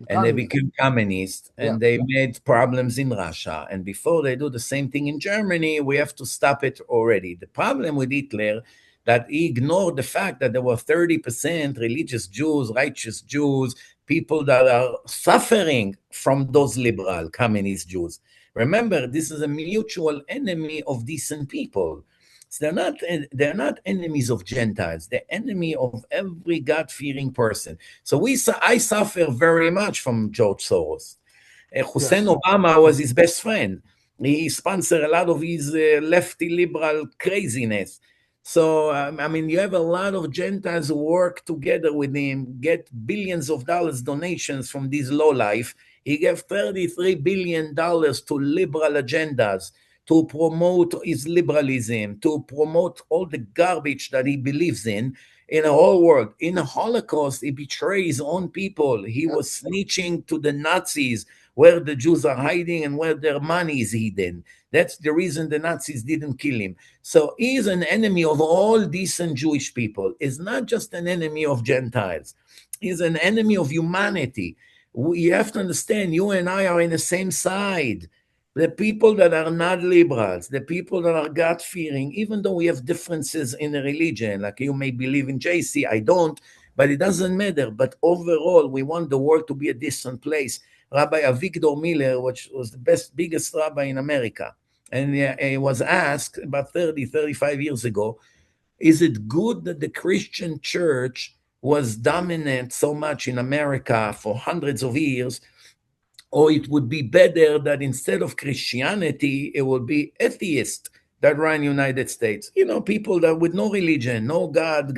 and they Communist. became communist Yeah. and they made problems in Russia. And before they do the same thing in Germany, we have to stop it already. The problem with Hitler that he ignored the fact that there were 30% religious Jews, righteous Jews, people that are suffering from those liberal communist Jews. Remember, this is a mutual enemy of decent people. So they're not enemies of Gentiles. They're enemy of every God-fearing person. So I suffer very much from George Soros. Hussein Yes. Obama was his best friend. He sponsored a lot of his lefty liberal craziness. So, I mean, you have a lot of Gentiles who work together with him, get billions of dollars donations from these lowlife. He gave $33 billion to liberal agendas, to promote his liberalism, to promote all the garbage that he believes in the whole world. In the Holocaust, he betrayed his own people. He Yep. was snitching to the Nazis where the Jews are hiding and where their money is hidden. That's the reason the Nazis didn't kill him. So he is an enemy of all decent Jewish people. He's not just an enemy of Gentiles. He's an enemy of humanity. You have to understand, you and I are in the same side. The people that are not liberals, the people that are God-fearing, even though we have differences in the religion, like you may believe in JC, I don't, but it doesn't matter. But overall, we want the world to be a decent place. Rabbi Avigdor Miller, which was the biggest rabbi in America, and he was asked about 35 years ago, is it good that the Christian church was dominant so much in America for hundreds of years, or it would be better that instead of Christianity, it would be atheist that run United States. You know, people that with no religion, no God,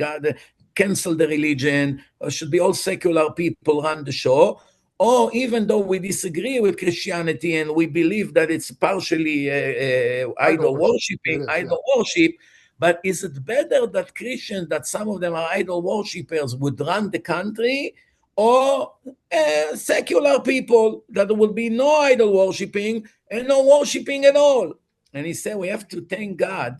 cancel the religion, should be all secular people run the show. Or even though we disagree with Christianity and we believe that it's partially idol worship. It worshiping, is, yeah. idol worship, but is it better that Christians, that some of them are idol worshippers, would run the country, or secular people that there will be no idol worshipping and no worshipping at all? And he said we have to thank God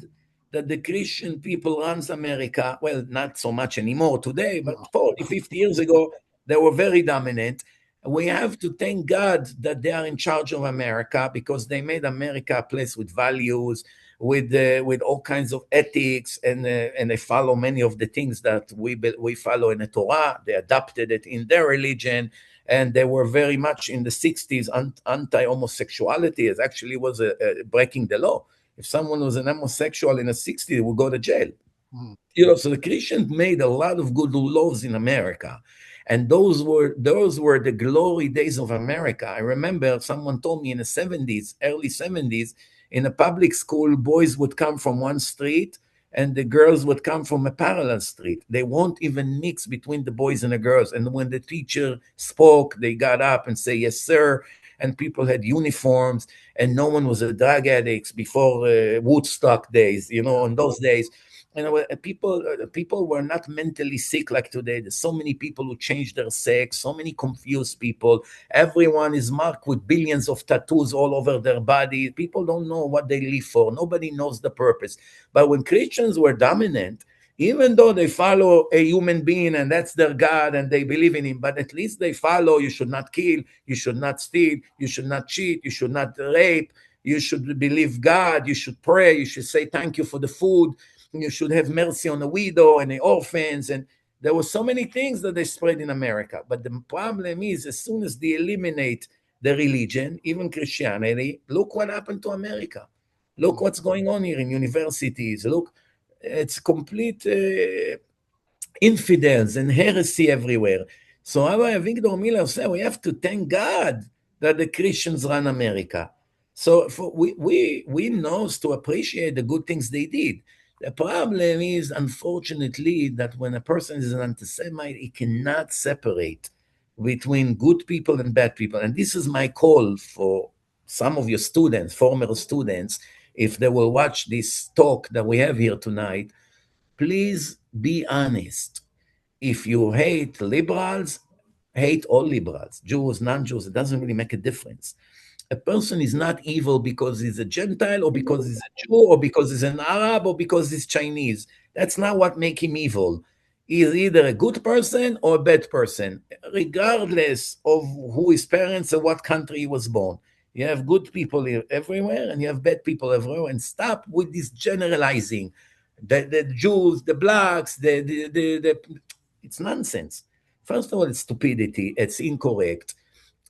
that the Christian people runs America. Well, not so much anymore today, but No. 40, 50 years ago, they were very dominant. We have to thank God that they are in charge of America, because they made America a place with values, with all kinds of ethics, and they follow many of the things that we follow in the Torah. They adopted it in their religion, and they were very much in the 60s anti-homosexuality. It actually was breaking the law. If someone was an homosexual in the 60s, they would go to jail. Mm. You know, so the Christians made a lot of good laws in America, and those were the glory days of America. I remember someone told me in the 70s, early 70s, in a public school, boys would come from one street and the girls would come from a parallel street. They won't even mix between the boys and the girls. And when the teacher spoke, they got up and say, "Yes, sir." And people had uniforms, and no one was a drug addict before Woodstock days, you know, in those days. You know, people were not mentally sick like today. There's so many people who changed their sex, so many confused people. Everyone is marked with billions of tattoos all over their body. People don't know what they live for. Nobody knows the purpose. But when Christians were dominant, even though they follow a human being and that's their God and they believe in him, but at least they follow, you should not kill, you should not steal, you should not cheat, you should not rape, you should believe God, you should pray, you should say thank you for the food, you should have mercy on the widow and the orphans. And there were so many things that they spread in America. But the problem is, as soon as they eliminate the religion, even Christianity, look what happened to America. Look what's going on here in universities. Look, it's complete infidels and heresy everywhere. So Rabbi Avigdor Miller said we have to thank God that the Christians run America. So we know to appreciate the good things they did. The problem is, unfortunately, that when a person is an anti-Semite, he cannot separate between good people and bad people. And this is my call for some of your students, former students, if they will watch this talk that we have here tonight. Please be honest. If you hate liberals, hate all liberals, Jews, non-Jews, it doesn't really make a difference. A person is not evil because he's a Gentile, or because he's a Jew, or because he's an Arab, or because he's Chinese. That's not what makes him evil. He is either a good person or a bad person, regardless of who his parents or what country he was born. You have good people everywhere, and you have bad people everywhere. And stop with this generalizing. The Jews, the blacks, it's nonsense. First of all, it's stupidity. It's incorrect.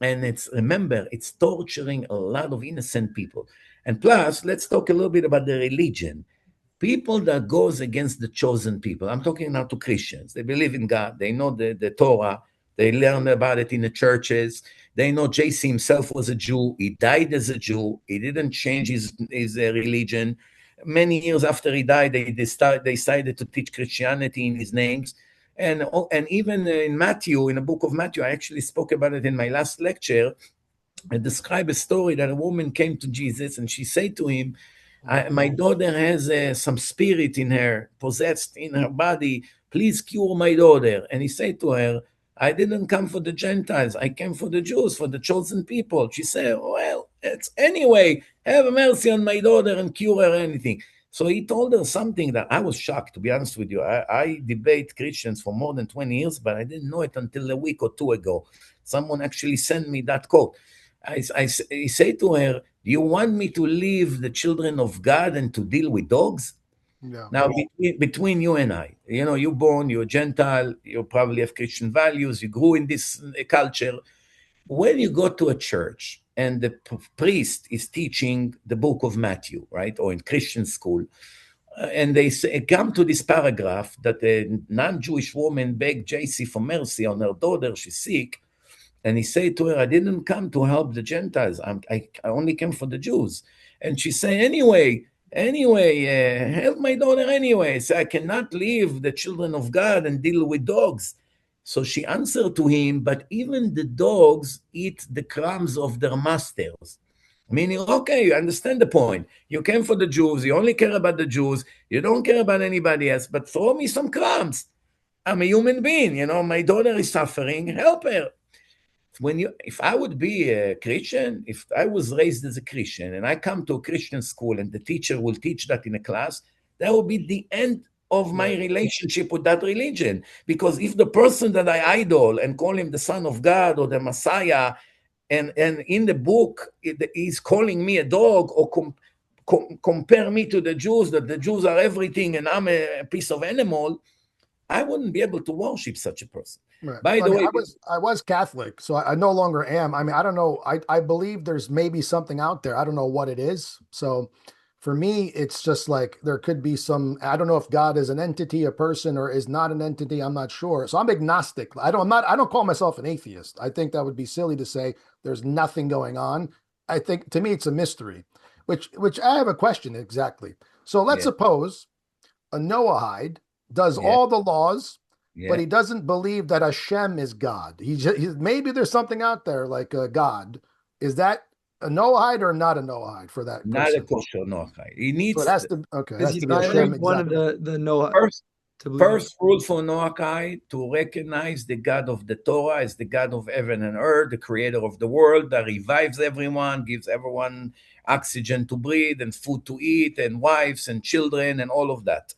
And remember, it's torturing a lot of innocent people. And plus, let's talk a little bit about the religion. People that goes against the chosen people. I'm talking now to Christians. They believe in God. They know the Torah. They learn about it in the churches. They know JC himself was a Jew. He died as a Jew. He didn't change his religion. Many years after he died, they decided to teach Christianity in his names. And even in Matthew, in the book of Matthew, I actually spoke about it in my last lecture. I describe a story that a woman came to Jesus and she said to him, my daughter has some spirit in her, possessed in her body. Please cure my daughter. And he said to her, I didn't come for the Gentiles. I came for the Jews, for the chosen people. She said, well, it's anyway, have mercy on my daughter and cure her anything. So he told her something that I was shocked, to be honest with you. I debate Christians for more than 20 years, but I didn't know it until a week or two ago. Someone actually sent me that quote. He said to her, do you want me to leave the children of God and to deal with dogs? Yeah. Now, between you and I, you know, you're born, you're a Gentile, you probably have Christian values, you grew in this culture. When you go to a church and the priest is teaching the book of Matthew, right, or in Christian school, and they come to this paragraph that a non-Jewish woman begged JC for mercy on her daughter, she's sick, and he said to her, I didn't come to help the Gentiles. I only came for the Jews. And she said, anyway, Anyway, help my daughter anyway. So I cannot leave the children of God and deal with dogs. So she answered to him, but even the dogs eat the crumbs of their masters. Meaning, okay, you understand the point. You came for the Jews, you only care about the Jews, you don't care about anybody else, but throw me some crumbs. I'm a human being, my daughter is suffering, help her. If I would be a Christian, if I was raised as a Christian and I come to a Christian school and the teacher will teach that in a class, that will be the end of my relationship with that religion. Because if the person that I idol and call him the Son of God or the Messiah, and in the book he's calling me a dog or compare me to the Jews, that the Jews are everything and I'm a piece of animal, I wouldn't be able to worship such a person. Right. By I the mean, way, I was Catholic, so I no longer am. I mean, I don't know. I believe there's maybe something out there. I don't know what it is. So for me, it's just like there could be some. I don't know if God is an entity, a person, or is not an entity. I'm not sure. So I'm agnostic. I don't call myself an atheist. I think that would be silly to say there's nothing going on. I think to me it's a mystery. Which I have a question exactly. So let's yeah, suppose a Noahide does yeah, all the laws, but yeah. he doesn't believe that Hashem is God. Maybe there's something out there like a God. Is that a Noahide or not a Noahide for that Not a person? kosher noachide. He So it needs has to okay, it Because has he's to be not Hashem one of exactly. the Noah first to believe in. first rule for noachide to recognize the God of the Torah as the God of heaven and earth, the creator of the world, that revives everyone, gives everyone oxygen to breathe and food to eat and wives and children and all of that.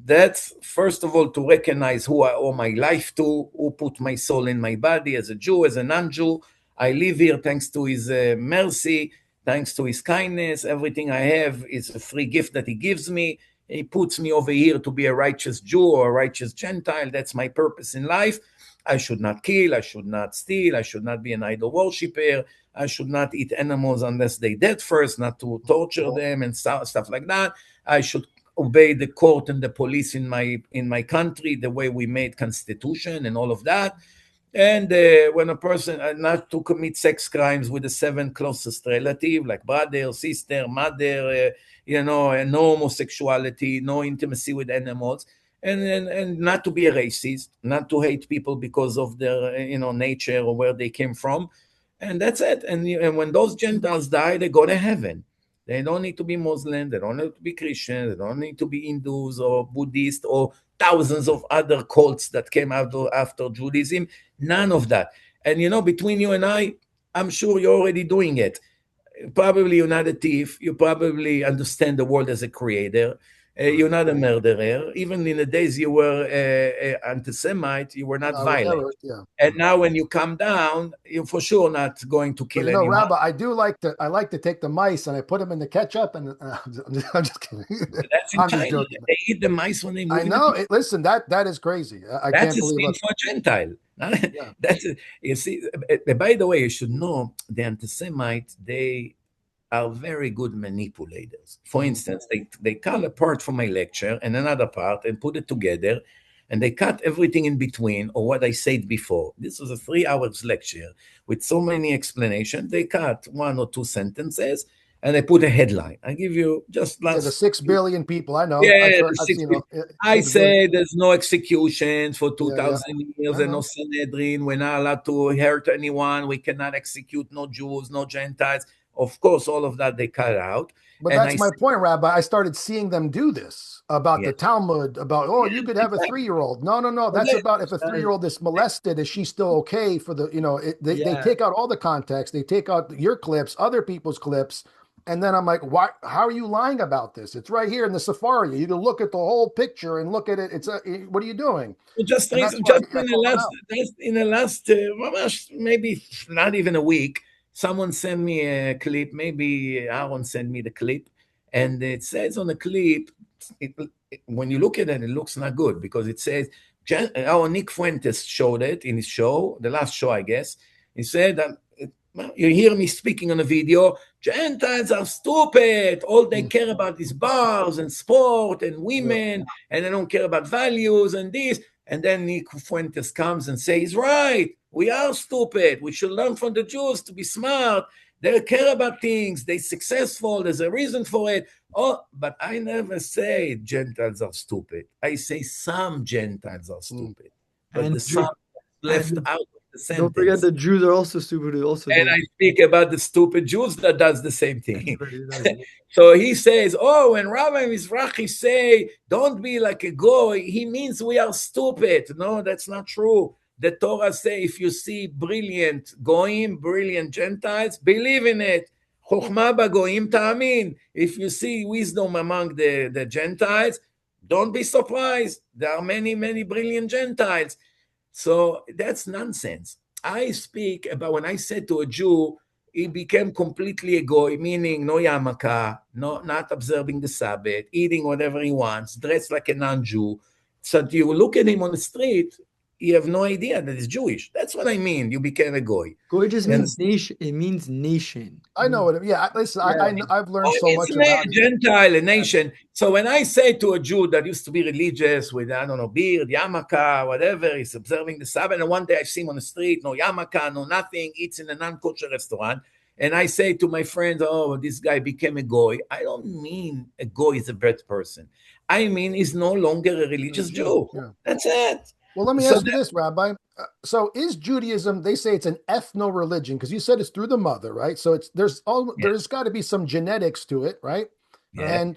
That's first of all to recognize who I owe my life to, who put my soul in my body as a Jew, as a non-Jew. I live here thanks to his mercy, thanks to his kindness. Everything I have is a free gift that he gives me. He puts me over here to be a righteous Jew or a righteous Gentile. That's my purpose in life. I should not kill, I should not steal, I should not be an idol worshiper, I should not eat animals unless they dead first, not to torture them and stuff like that. I should obey the court and the police in my country, the way we made constitution and all of that. And when a person not to commit sex crimes with the seven closest relative, like brother, sister, mother, and no homosexuality, no intimacy with animals, and not to be a racist, not to hate people because of their nature or where they came from, and that's it. And when those Gentiles die, they go to heaven. They don't need to be Muslim. They don't need to be Christian. They don't need to be Hindus or Buddhist or thousands of other cults that came out after Judaism. None of that. And between you and I'm sure you're already doing it. Probably you're not a thief. You probably understand the world as a creator. You're not a murderer. Even in the days you were anti-Semite, you were not I would violent. never, yeah. And now when you come down, you're for sure not going to But kill anyone. Rabbi, I like to take the mice and I put them in the ketchup and I'm just kidding. That's in I'm just China. joking. They eat the mice when they I move in the know kitchen. it. Listen, that is crazy. I That's can't a believe sin it. for a Gentile. Yeah. You see, by the way, you should know the anti-Semites, they are very good manipulators. For instance, they cut a part from my lecture and another part and put it together, and they cut everything in between, or what I said before. This was a 3 hours lecture with so many explanations. They cut 1 or 2 sentences and they put a headline. I give you just Yeah, the last. 6 billion people. I know. Yeah, the I've six seen people. I 6 billion. say there's no executions for Yeah, yeah. 2,000 years I and no know. Sanhedrin. We're not allowed to hurt anyone. We cannot execute no Jews, no Gentiles. Of course, all of that they cut out. But And I that's my say, point, Rabbi. I started seeing them do this about yeah, the Talmud, about, oh, yeah, you could have a exactly. 3-year-old. No, no, no. But That's about if a 3-year-old is molested, is she still okay for the, they Yeah. take out all the context. They take out your clips, other people's clips. And then I'm like, why, how are you lying about this? It's right here in the Safari. You can look at the whole picture and look at it. What are you doing? just And that's recent, why just I call them out. in the last maybe not even a week, someone sent me a clip. Maybe Aaron sent me the clip, and it says on the clip, when you look at it, it looks not good because it says our Nick Fuentes showed it in his show, the last show, I guess. He said that. You hear me speaking on a video, Gentiles are stupid. All they care about is bars and sport and Yeah. women, and they don't care about values and this. And then Nick Fuentes comes and says, right, we are stupid. We should learn from the Jews to be smart. They care about things. They're successful. There's a reason for it. Oh, but I never say Gentiles are stupid. I say some Gentiles are stupid, but And the some left and out of the don't forget sentence. the Jews are also stupid who also And do I speak about the stupid Jews that does the same thing. everybody does it. So he says, oh, when Rabbi Mizrachi say, don't be like a goy, he means we are stupid. No, that's not true. The Torah say, if you see brilliant goyim, brilliant Gentiles, believe in it. Chokhmah bagoyim ta'amin. If you see wisdom among the Gentiles, don't be surprised. There are many, many brilliant Gentiles. So that's nonsense. I speak about when I said to a Jew, he became completely a goy, meaning no yarmulke, no, not observing the Sabbath, eating whatever he wants, dressed like a non-Jew. So you look at him on the street, you have no idea that he's Jewish. That's what I mean. You became a goy. Goy just And means nation. It means nation. I know it. Yeah, listen, I've learned oh, so it's much about a it. Gentile, a nation. So when I say to a Jew that used to be religious with, I don't know, beard, yarmulke, whatever, he's observing the Sabbath, and one day I see him on the street, no yarmulke, no nothing, eats in a non-kosher restaurant, and I say to my friends, oh, this guy became a goy. I don't mean a goy is a bad person. I mean he's no longer a religious Jew. Yeah. That's it. Well, let me So ask you this, Rabbi. So is Judaism, they say it's an ethno-religion, because you said it's through the mother, right? So there's got to be some genetics to it, right? yeah. And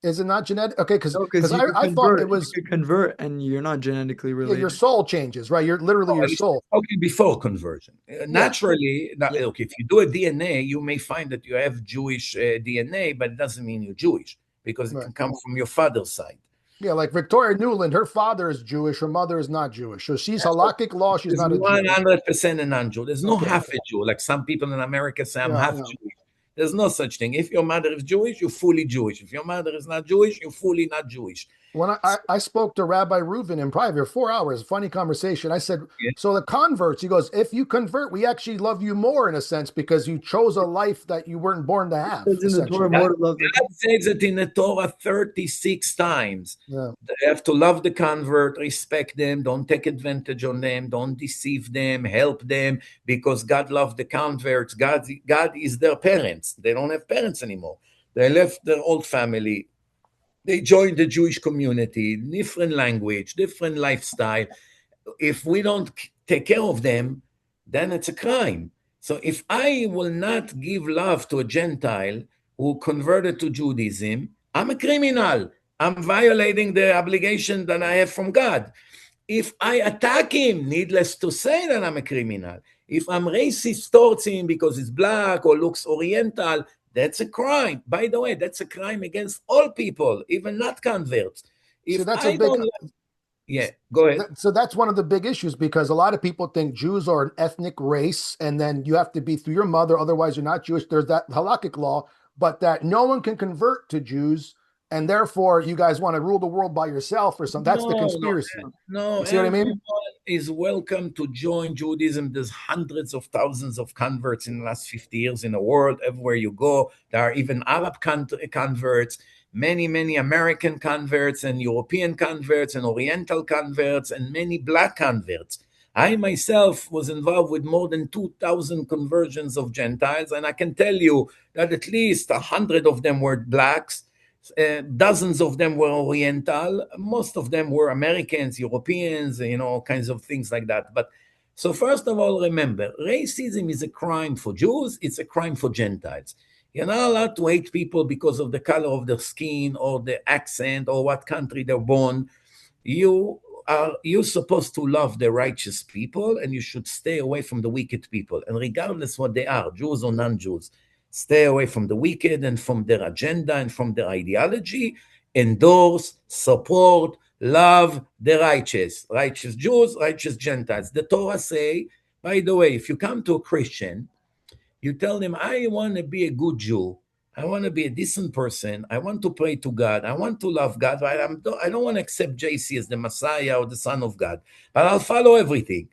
is it not genetic? Okay, because No, because I thought it was, you could convert and you're not genetically yeah, related. your soul changes, right? You're literally your soul. Okay, before conversion. Naturally, Yeah. look, if you do a DNA, you may find that you have Jewish DNA, but it doesn't mean you're Jewish because it Right. can come from your father's side. Yeah, like Victoria Newland, her father is Jewish, her mother is not Jewish. So she's halakhic law, she's There's not a Jew. 100% a non-Jew. There's no Okay. half a Jew. Like some people in America say, I'm Yeah, half yeah. Jewish. There's no such thing. If your mother is Jewish, you're fully Jewish. If your mother is not Jewish, you're fully not Jewish. When I spoke to Rabbi Reuven in private, 4 hours, funny conversation. I said, Yeah. so the converts, he goes, if you convert, we actually love you more in a sense because you chose a life that you weren't born to have. It's in the Torah, Essentially. more to love the God says it in the Torah 36 times. Yeah. They have to love the convert, respect them, don't take advantage on them, don't deceive them, help them, because God loved the converts. God is their parents. They don't have parents anymore. They left their old family. They joined the Jewish community, different language, different lifestyle. If we don't take care of them, then it's a crime. So if I will not give love to a Gentile who converted to Judaism, I'm a criminal. I'm violating the obligation that I have from God. If I attack him, needless to say that I'm a criminal. If I'm racist towards him because he's black or looks oriental, that's a crime. By the way, that's a crime against all people, even not converts. See, If that's a I big, don't, yeah, go ahead. so that's one of the big issues because a lot of people think Jews are an ethnic race and then you have to be through your mother, otherwise you're not Jewish. There's that halakhic law, but that no one can convert to Jews and therefore you guys want to rule the world by yourself or something. That's the conspiracy. No, You see what I mean? everyone is welcome to join Judaism. There's hundreds of thousands of converts in the last 50 years in the world. Everywhere you go, there are even Arab converts, many American converts and European converts and Oriental converts and many black converts. I myself was involved with more than 2,000 conversions of Gentiles, and I can tell you that at least 100 of them were blacks. Dozens of them were Oriental. Most of them were Americans, Europeans, all kinds of things like that. But so first of all, remember, racism is a crime for Jews. It's a crime for Gentiles. You're not allowed to hate people because of the color of their skin or the accent or what country they're born. You're supposed to love the righteous people and you should stay away from the wicked people. And regardless what they are, Jews or non-Jews, stay away from the wicked and from their agenda and from their ideology. Endorse, support, love the righteous Jews, righteous Gentiles. The Torah say, by the way, if you come to a Christian, you tell them, I want to be a good Jew. I want to be a decent person. I want to pray to God. I want to love God. But I don't want to accept JC as the Messiah or the Son of God. But I'll follow everything.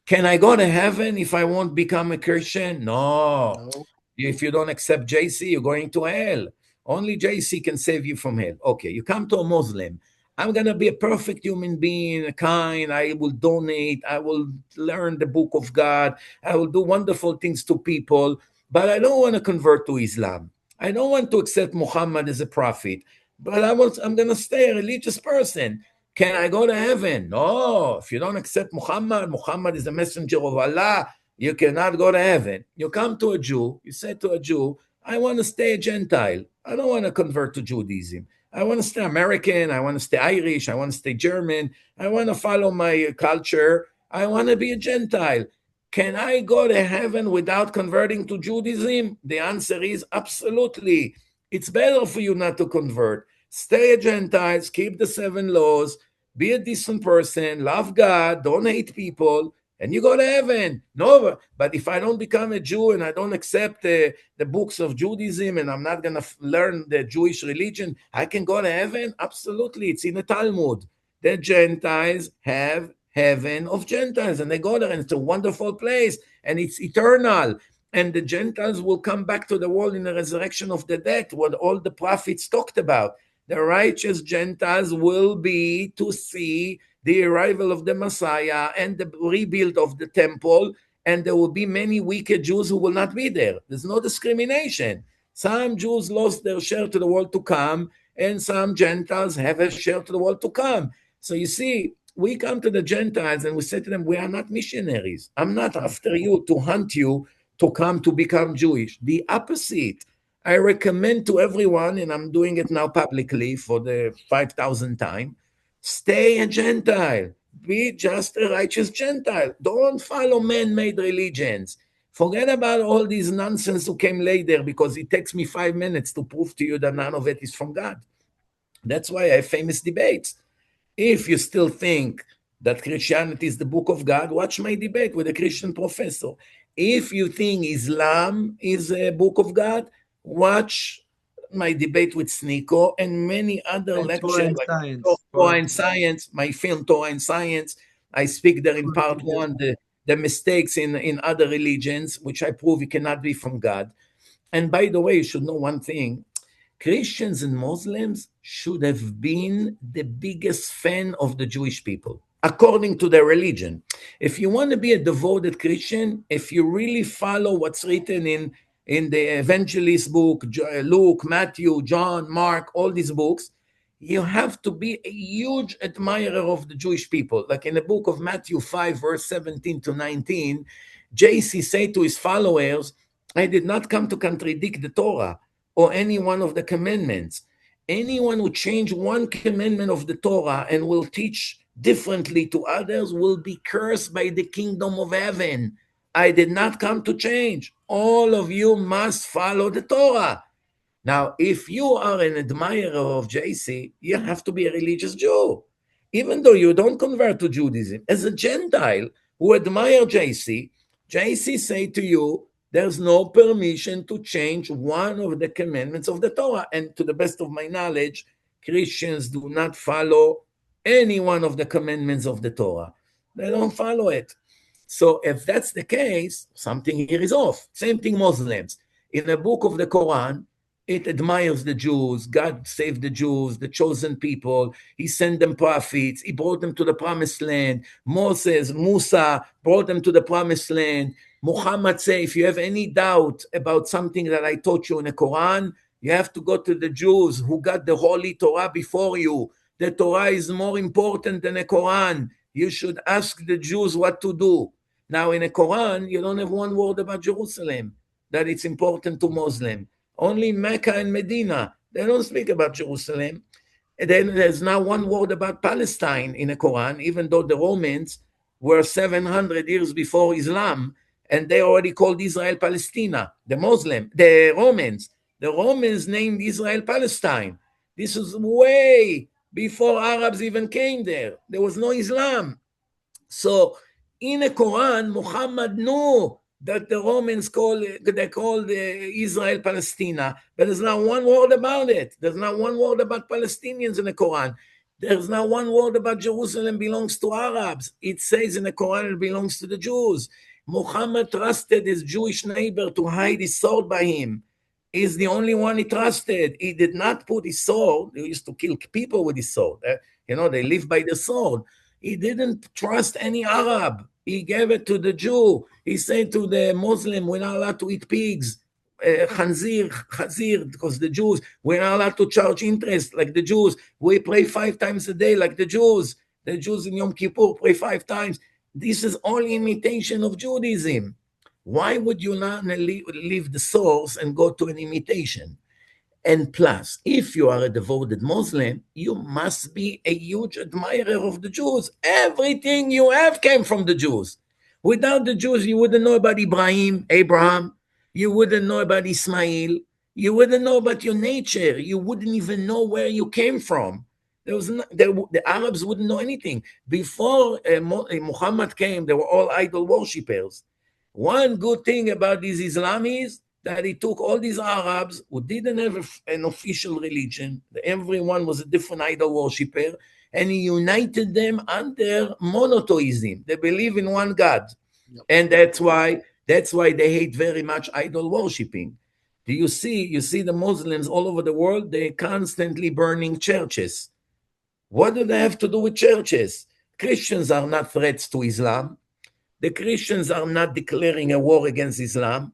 Can I go to heaven if I won't become a Christian? No. If you don't accept JC, you're going to hell. Only JC can save you from hell. Okay, you come to a Muslim. I'm going to be a perfect human being, kind. I will donate. I will learn the book of God. I will do wonderful things to people. but I don't want to convert to Islam. I don't want to accept Muhammad as a prophet, but I'm going to stay a religious person. Can I go to heaven? No, if you don't accept Muhammad, Muhammad is the messenger of Allah, you cannot go to heaven. You come to a Jew, you say to a Jew, I want to stay a Gentile. I don't want to convert to Judaism. I want to stay American. I want to stay Irish. I want to stay German. I want to follow my culture. I want to be a Gentile. Can I go to heaven without converting to Judaism? The answer is absolutely. It's better for you not to convert. Stay a Gentile, keep the 7 laws, be a decent person, love God, don't hate people, and you go to heaven. No, but if I don't become a Jew and I don't accept the books of Judaism and I'm not going to learn the Jewish religion, I can go to heaven? Absolutely. It's in the Talmud. The Gentiles have heaven of Gentiles, and they go there, and it's a wonderful place, and it's eternal. And the Gentiles will come back to the world in the resurrection of the dead, what all the prophets talked about. The righteous Gentiles will be to see the arrival of the Messiah and the rebuild of the temple, and there will be many wicked Jews who will not be there. There's no discrimination. Some Jews lost their share to the world to come, and some Gentiles have a share to the world to come. So you see, we come to the Gentiles and we say to them, we are not missionaries. I'm not after you to hunt you to come to become Jewish. The opposite. I recommend to everyone, and I'm doing it now publicly for the 5,000th time, stay a Gentile. Be just a righteous Gentile. Don't follow man-made religions. Forget about all these nonsense who came later, because it takes me 5 minutes to prove to you that none of it is from God. That's why I have famous debates. If you still think that Christianity is the book of God, watch my debate with a Christian professor. If you think Islam is a book of God, watch my debate with Sneako and many other And Torah lectures and like science. Torah and Science, my film Torah and Science. I speak there in part 1, the mistakes in other religions, which I prove it cannot be from God. And by the way, you should know one thing. Christians and Muslims should have been the biggest fan of the Jewish people, according to their religion. If you want to be a devoted Christian, if you really follow what's written in the evangelist book, Luke, Matthew, John, Mark, all these books, you have to be a huge admirer of the Jewish people. Like in the book of Matthew 5, verse 17 to 19, JC said to his followers, I did not come to contradict the Torah or any one of the commandments. Anyone who change one commandment of the Torah and will teach differently to others will be cursed by the kingdom of heaven. I did not come to change. All of you must follow the Torah. Now, if you are an admirer of JC, you have to be a religious Jew. Even though you don't convert to Judaism, as a Gentile who admire JC say to you, there's no permission to change one of the commandments of the Torah. And to the best of my knowledge, Christians do not follow any one of the commandments of the Torah. They don't follow it. So if that's the case, something here is off. Same thing Muslims. In the book of the Quran, it admires the Jews. God saved the Jews, the chosen people. He sent them prophets. He brought them to the promised land. Musa brought them to the promised land. Muhammad said, if you have any doubt about something that I taught you in the Quran, you have to go to the Jews who got the Holy Torah before you. The Torah is more important than the Quran. You should ask the Jews what to do. Now, in the Quran, you don't have one word about Jerusalem, that it's important to Muslims. Only Mecca and Medina. They don't speak about Jerusalem. And then there's now one word about Palestine in the Quran, even though the Romans were 700 years before Islam, and they already called Israel Palestina. The Romans named Israel Palestine. This was way before Arabs even came there. There was no Islam. So in the Quran, Muhammad knew that the Romans called Israel Palestina, but there's not one word about it. There's not one word about Palestinians in the Quran. There's not one word about Jerusalem belongs to Arabs. It says in the Quran it belongs to the Jews. Muhammad trusted his Jewish neighbor to hide his sword by him. He's the only one he trusted. He did not put his sword. He used to kill people with his sword. They live by the sword. He didn't trust any Arab. He gave it to the Jew. He said to the Muslim, we're not allowed to eat pigs. Chazir, because the Jews, we're not allowed to charge interest like the Jews. We pray 5 times a day like the Jews. The Jews in Yom Kippur pray 5 times. This is all imitation of Judaism. Why would you not leave the source and go to an imitation? And plus, if you are a devoted Muslim, you must be a huge admirer of the Jews. Everything you have came from the Jews. Without the Jews, you wouldn't know about Abraham. You wouldn't know about Ismail. You wouldn't know about your nature. You wouldn't even know where you came from. The Arabs wouldn't know anything. Before Muhammad came, they were all idol worshippers. One good thing about these Islamis, that he took all these Arabs who didn't have an official religion, everyone was a different idol worshipper, and he united them under monotheism. They believe in one God. Yep. And that's why they hate very much idol worshipping. Do you see the Muslims all over the world, they're constantly burning churches. What do they have to do with churches? Christians are not threats to Islam. The Christians are not declaring a war against Islam.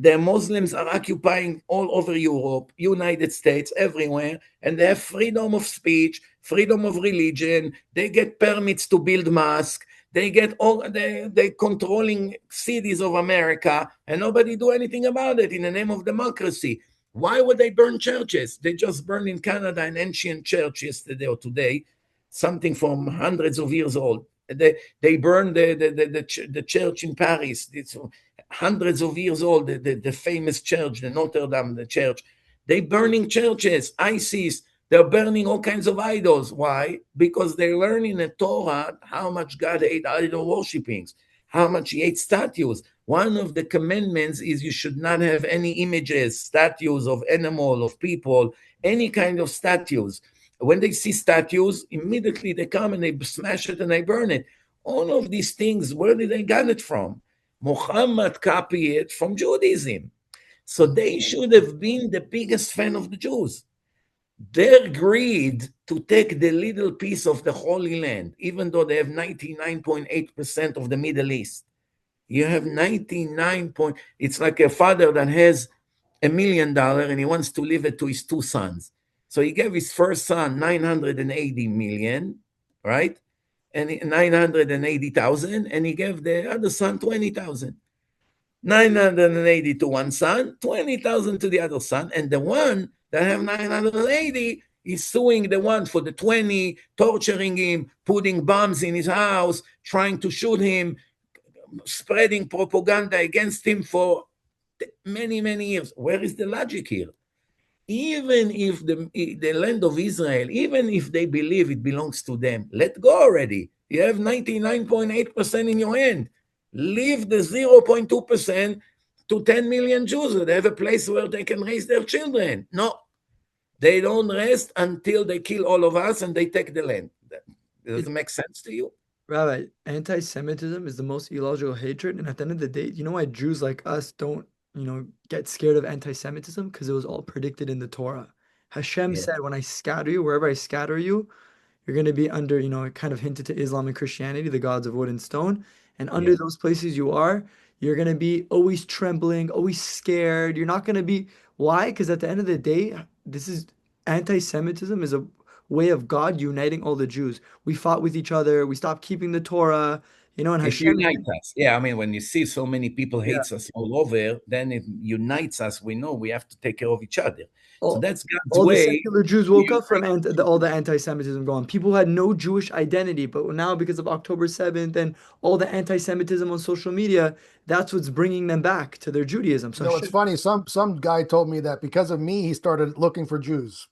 The Muslims are occupying all over Europe, United States, everywhere, and they have freedom of speech, freedom of religion. They get permits to build mosques. They're controlling cities of America, and nobody do anything about it in the name of democracy. Why would they burn churches? They just burned in Canada an ancient church yesterday or today, something from hundreds of years old. They burned the church in Paris. It's hundreds of years old, the famous church, the Notre Dame, the church. They burning churches, ISIS. They're burning all kinds of idols. Why? Because they're learning in the Torah how much God hates idol worshipping, how much he hates statues. One of the commandments is you should not have any images, statues of animal, of people, any kind of statues. When they see statues, immediately they come and they smash it and they burn it. All of these things, where did they get it from? Muhammad copied it from Judaism. So they should have been the biggest fan of the Jews. Their greed to take the little piece of the Holy Land, even though they have 99.8% of the Middle East. You have 99 point, it's like a father that has $1 million and he wants to leave it to his 2 sons. So he gave his first son 980 million, right? And 980,000, and he gave the other son 20,000. 980 to one son, 20,000 to the other son, and the one that have 980 is suing the one for the 20, torturing him, putting bombs in his house, trying to shoot him, spreading propaganda against him for many, many years. Where is the logic here? Even if the land of Israel, even if they believe it belongs to them, let go already. You have 99.8% in your hand. Leave the 0.2% to 10 million Jews. They have a place where they can raise their children. No, they don't rest until they kill all of us and they take the land. Does it make sense to you? Rabbi, anti-Semitism is the most illogical hatred, and at the end of the day, you know why Jews like us don't, get scared of anti-Semitism? Because it was all predicted in the Torah. Hashem said, when I scatter you, wherever I scatter you, you're going to be under, it kind of hinted to Islam and Christianity, the gods of wood and stone. And under those places you're going to be always trembling, always scared. You're not going to be, why? Because at the end of the day, anti-Semitism is a way of God uniting all the Jews. We fought with each other. We stopped keeping the Torah, and Hashem unites us. Yeah, I mean, when you see so many people hates us all over, then it unites us. We know we have to take care of each other. So that's God's all way. The secular Jews woke up from all the anti-Semitism going. People had no Jewish identity, but now because of October 7th and all the anti-Semitism on social media, that's what's bringing them back to their Judaism. So it's funny. Some guy told me that because of me, he started looking for Jews.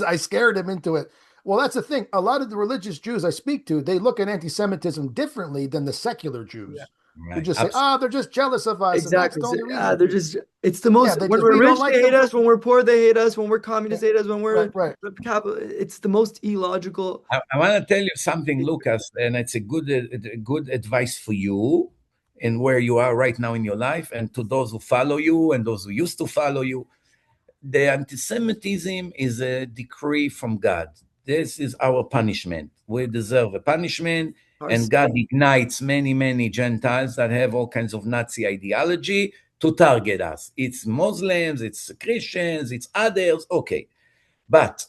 I scared him into it. Well, that's the thing. A lot of the religious Jews I speak to, they look at anti-Semitism differently than the secular Jews. Yeah. Right. They just say, they're just jealous of us. Exactly. And that's the only reason. It's the most, when we're rich, they hate us. When we're poor, they hate us. When we're communists, they hate us. When we're it's the most illogical. I want to tell you something, Lucas, and it's a good advice for you and where you are right now in your life, and to those who follow you and those who used to follow you. The anti-Semitism is a decree from God. This is our punishment. We deserve a punishment, and God ignites many, many Gentiles that have all kinds of Nazi ideology to target us. It's Muslims, it's Christians, it's others, okay. But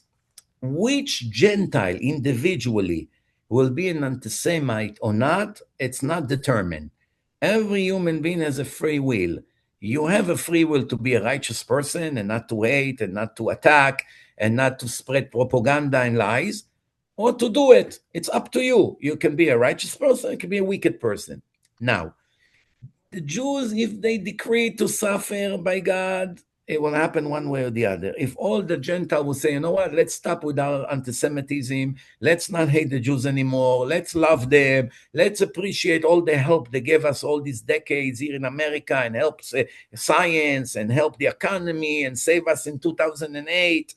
which Gentile individually will be an anti-Semite or not, it's not determined. Every human being has a free will. You have a free will to be a righteous person and not to hate and not to attack and not to spread propaganda and lies, or to do it. It's up to you. You can be a righteous person, you can be a wicked person. Now, the Jews, if they decree to suffer by God, it will happen one way or the other. If all the Gentiles will say, you know what, let's stop with our anti-Semitism, let's not hate the Jews anymore, let's love them, let's appreciate all the help they gave us all these decades here in America and help science and help the economy and save us in 2008,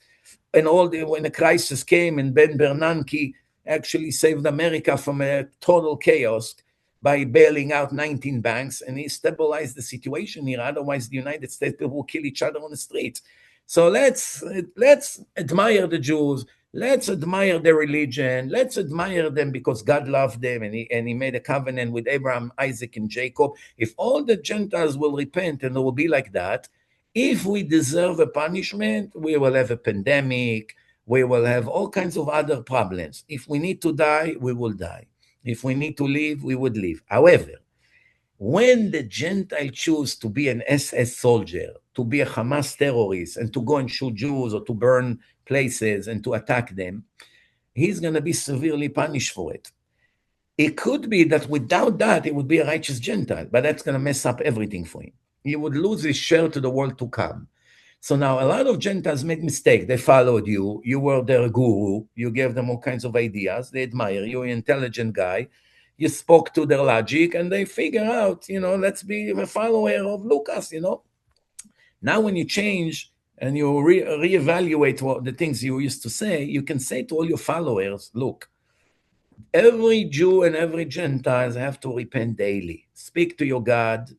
and when the crisis came and Ben Bernanke actually saved America from a total chaos by bailing out 19 banks, and he stabilized the situation here. Otherwise, the United States people will kill each other on the streets. So let's admire the Jews. Let's admire their religion. Let's admire them because God loved them, and he made a covenant with Abraham, Isaac, and Jacob. If all the Gentiles will repent and it will be like that, if we deserve a punishment, we will have a pandemic. We will have all kinds of other problems. If we need to die, we will die. If we need to leave, we would leave. However, when the Gentile choose to be an SS soldier, to be a Hamas terrorist, and to go and shoot Jews or to burn places and to attack them, he's going to be severely punished for it. It could be that without that, he would be a righteous Gentile, but that's going to mess up everything for him. He would lose his share to the world to come. So now a lot of Gentiles made mistakes. They followed you. You were their guru. You gave them all kinds of ideas. They admire you. You're an intelligent guy. You spoke to their logic and they figure out, let's be a follower of Lucas, Now when you change and you reevaluate the things you used to say, you can say to all your followers, look, every Jew and every Gentile have to repent daily. Speak to your God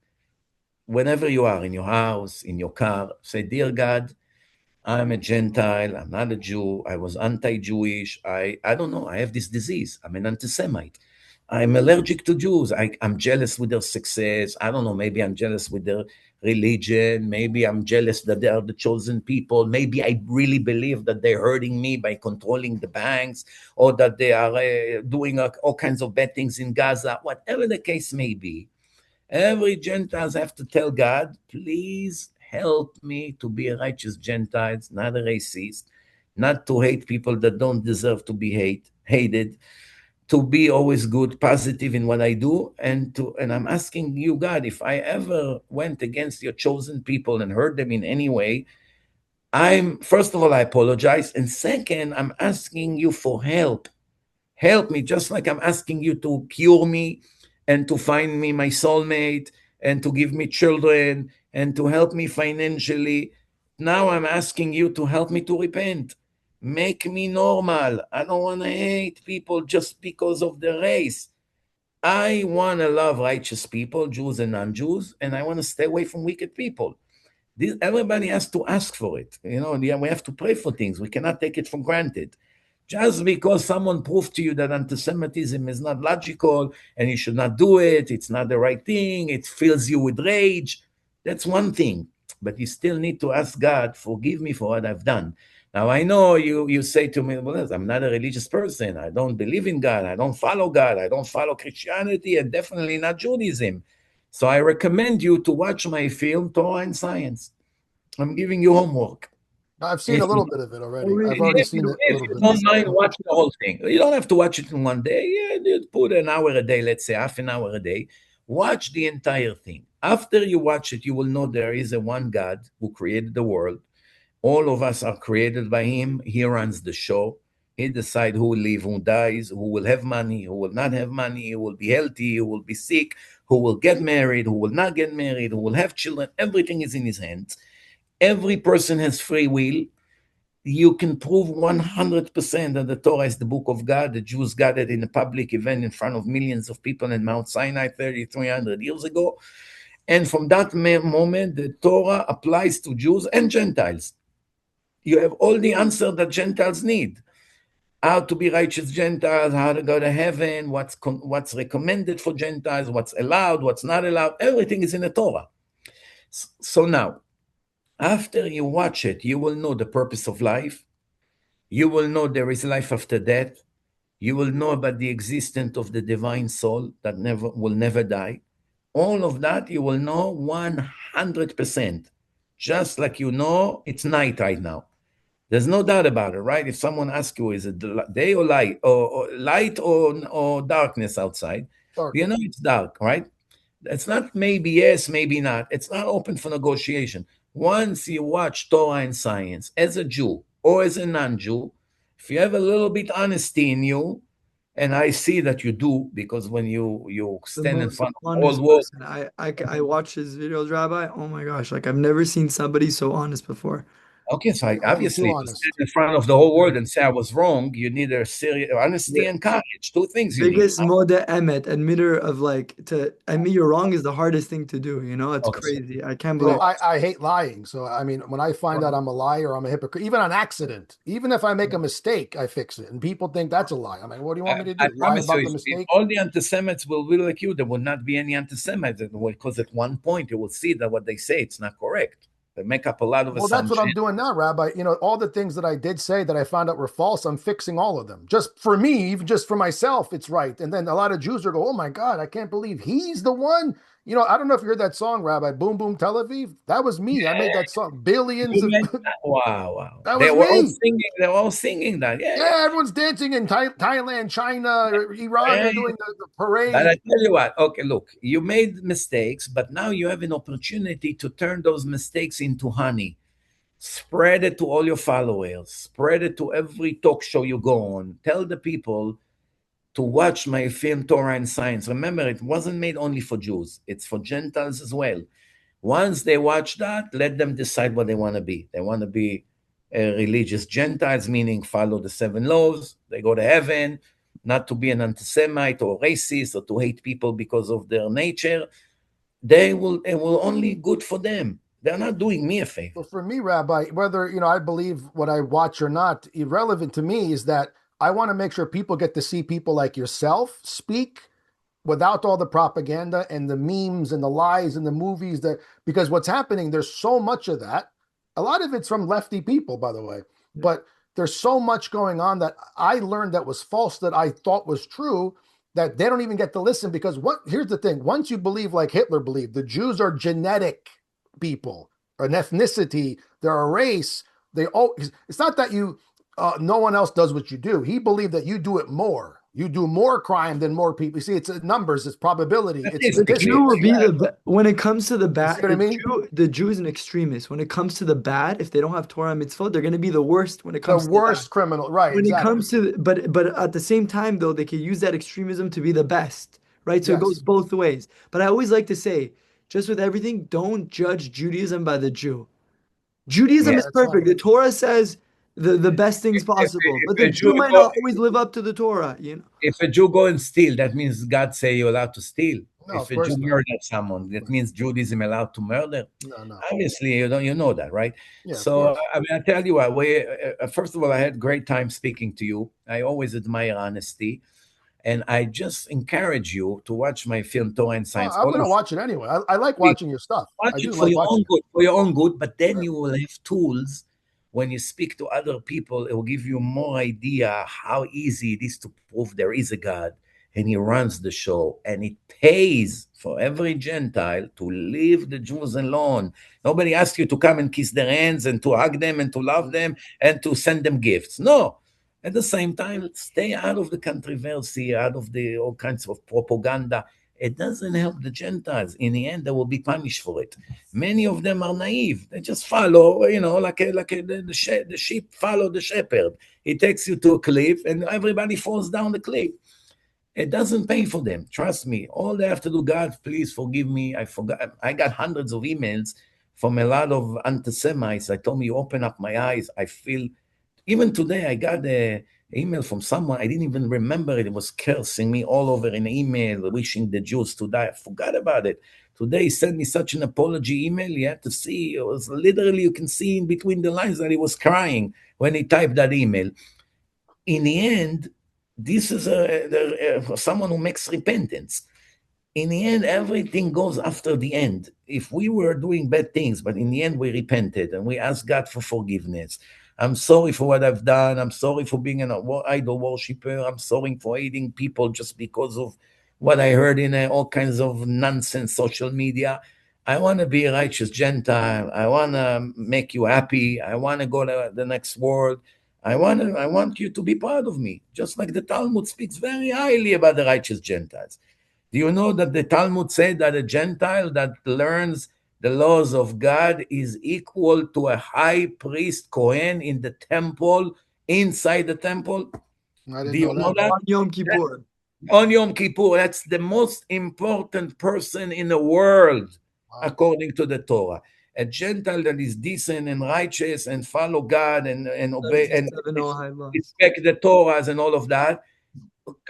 whenever you are, in your house, in your car. Say, dear God, I'm a Gentile, I'm not a Jew, I was anti-Jewish, I don't know, I have this disease, I'm an anti-Semite. I'm allergic to Jews, I'm jealous with their success, I don't know, maybe I'm jealous with their religion, maybe I'm jealous that they are the chosen people, maybe I really believe that they're hurting me by controlling the banks, or that they are doing all kinds of bad things in Gaza, whatever the case may be. Every Gentiles have to tell God, please help me to be a righteous Gentile, not a racist, not to hate people that don't deserve to be hated, to be always good, positive in what I do, and I'm asking you, God, if I ever went against your chosen people and hurt them in any way, first of all, I apologize, and second, I'm asking you for help. Help me, just like I'm asking you to cure me and to find me my soulmate and to give me children and to help me financially. Now I'm asking you to help me to repent. Make me normal. I don't want to hate people just because of their race. I want to love righteous people, Jews and non-Jews, and I want to stay away from wicked people. Everybody has to ask for it. We have to pray for things. We cannot take it for granted. Just because someone proved to you that anti-Semitism is not logical and you should not do it, it's not the right thing, it fills you with rage, that's one thing. But you still need to ask God, forgive me for what I've done. Now, I know you say to me, well, I'm not a religious person. I don't believe in God. I don't follow God. I don't follow Christianity and definitely not Judaism. So I recommend you to watch my film, Torah and Science. I'm giving you homework. I've seen a little bit of it already. Really? I've already seen it a If little you bit. don't mind, watch the whole thing. You don't have to watch it in one day. Yeah, put an hour a day, let's say half an hour a day. Watch the entire thing. After you watch it, you will know there is a one God who created the world. All of us are created by him. He runs the show. He decides who will live, who dies, who will have money, who will not have money, who will be healthy, who will be sick, who will get married, who will not get married, who will have children. Everything is in his hands. Every person has free will. You can prove 100% that the Torah is the book of God. The Jews got it in a public event in front of millions of people in Mount Sinai 3,300 years ago. And from that moment, the Torah applies to Jews and Gentiles. You have all the answer that Gentiles need. How to be righteous Gentiles, how to go to heaven, what's recommended for Gentiles, what's allowed, what's not allowed. Everything is in the Torah. So now, after you watch it, you will know the purpose of life. You will know there is life after death. You will know about the existence of the divine soul that will never die. All of that you will know 100%, just like you know it's night right now. There's no doubt about it, right? If someone asks you, is it day or light, or light or darkness outside, Dark. you know it's dark, right? It's not maybe yes, maybe not. It's not open for negotiation. Once you watch Torah and science as a Jew or as a non-Jew, if you have a little bit honesty in you, and I see that you do, because when you The stand in most front of the whole honest world, person. I watch his videos, Rabbi. Oh my gosh, like I've never seen somebody so honest before. okay, so Oh, too obviously to stand honest. in front of the whole world and say I was wrong, you need a serious honesty The and courage. Two things you need. biggest moda emet, admitter of like to admit you're wrong is the hardest thing to do, you know? It's Okay. crazy. I can't Well, believe So I hate lying. So, I mean, when I find out I'm a liar, I'm a hypocrite, even on accident, even if I make a mistake, I fix it. And people think that's a lie. I'm like, what do you want me to I do? Lie promise you, about the if mistake? all the anti-Semites will be like you, there would not be any anti-Semites, because at one point you will see that what they say it's not correct. They make up a lot of Well, that's what I'm assumptions. doing now, Rabbi. You know, all the things that I did say that I found out were false, I'm fixing all of them. Just for me, even just for myself, it's right. And then a lot of Jews are go, oh my God, I can't believe he's the one. You know, I don't know if you heard that song, Rabbi, Boom Boom Tel Aviv. That was me. I made that song. Billions You of meant that? Wow, wow. that They was were all me. singing. They were all singing that. Yeah, yeah. Yeah, everyone's dancing in Thailand, China, Iran. They're Yeah, doing the but I parade. tell you what, okay, look, you made mistakes, but now you have an opportunity to turn those mistakes into honey. Spread it to all your followers, spread it to every talk show you go on. Tell the people to watch my film Torah and Science. Remember, it wasn't made only for Jews, it's for Gentiles as well. Once they watch that, let them decide what they want to be. They want to be religious Gentiles, meaning follow the seven laws, they go to heaven, not to be an anti-Semite or racist or to hate people because of their nature. It will only good for them. They're not doing me a favor. Well, for me, Rabbi, whether I believe what I watch or not, irrelevant to me is that I want to make sure people get to see people like yourself speak without all the propaganda and the memes and the lies and the movies that because what's happening, there's so much of that. A lot of it's from lefty people, by the way, but there's so much going on that I learned that was false that I thought was true that they don't even get to listen because here's the thing, once you believe like Hitler believed, the Jews are genetic people, an ethnicity, they're a race. It's not that no one else does what you do. He believed that you do it more. You do more crime than more people. You see, it's numbers, it's probability, it's The Jew will statistics. be when it comes to the You see bad, what I mean? The Jew is an extremist. When it comes to the bad, if they don't have Torah and mitzvot, they're going to be the worst when it The comes to the bad. worst criminal, right? When it Exactly. comes to, but at the same time, though, they can use that extremism to be the best, right? So it goes Yes, both ways. But I always like to say, just with everything, don't judge Judaism by the Jew. Judaism Yeah. is that's right. perfect. The Torah says the best things If, possible, if but the a Jew Jew might go, not always live up to the Torah, you know? if a Jew go and steal, that means God say you're allowed to steal. No, If of a Jew course not. murder someone, that Right. means Judaism allowed to murder. No, no. Obviously, you know that, right? Yeah, of So course. I mean, I tell you what. First of all, I had great time speaking to you. I always admire honesty, and I just encourage you to watch my film Torah and Oh, Science. I'm All going to of watch it anyway. I like you, watching your stuff. I watch do it for like your watching own it. good, but then Right. you will have tools when you speak to other people. It will give you more idea how easy it is to prove there is a God, and He runs the show, and it pays for every Gentile to leave the Jews alone. Nobody asks you to come and kiss their hands and to hug them and to love them and to send them gifts. No. At the same time, stay out of the controversy, out of the all kinds of propaganda. It doesn't help the Gentiles. In the end, they will be punished for it. Many of them are naive. They just follow, the sheep follow the shepherd. He takes you to a cliff, and everybody falls down the cliff. It doesn't pay for them. Trust me. All they have to do, God, please forgive me. I forgot. I got hundreds of emails from a lot of anti-Semites. I told me, you open up my eyes. I feel even today, I got an email from someone. I didn't even remember it. It was cursing me all over in email, wishing the Jews to die. I forgot about it. Today, he sent me such an apology email. You have to see, it was literally, you can see in between the lines that he was crying when he typed that email. In the end, this is someone who makes repentance. in the end, everything goes after the end. If we were doing bad things, but in the end we repented and we asked God for forgiveness. I'm sorry for what I've done. I'm sorry for being an idol worshiper. I'm sorry for hating people just because of what I heard in all kinds of nonsense social media. I want to be a righteous Gentile. I want to make you happy. I want to go to the next world. I want you to be proud of me. Just like the Talmud speaks very highly about the righteous Gentiles. Do you know that the Talmud said that a Gentile that learns the laws of God is equal to a high priest kohen in the temple, inside the temple? I Do didn't you know know that. that? On Yom Kippur. On Yom Kippur, that's the most important person in the world, Wow. according to the Torah. A Gentile that is decent and righteous and follow God and obey and 77 Noahide laws. respect the Torahs and all of that,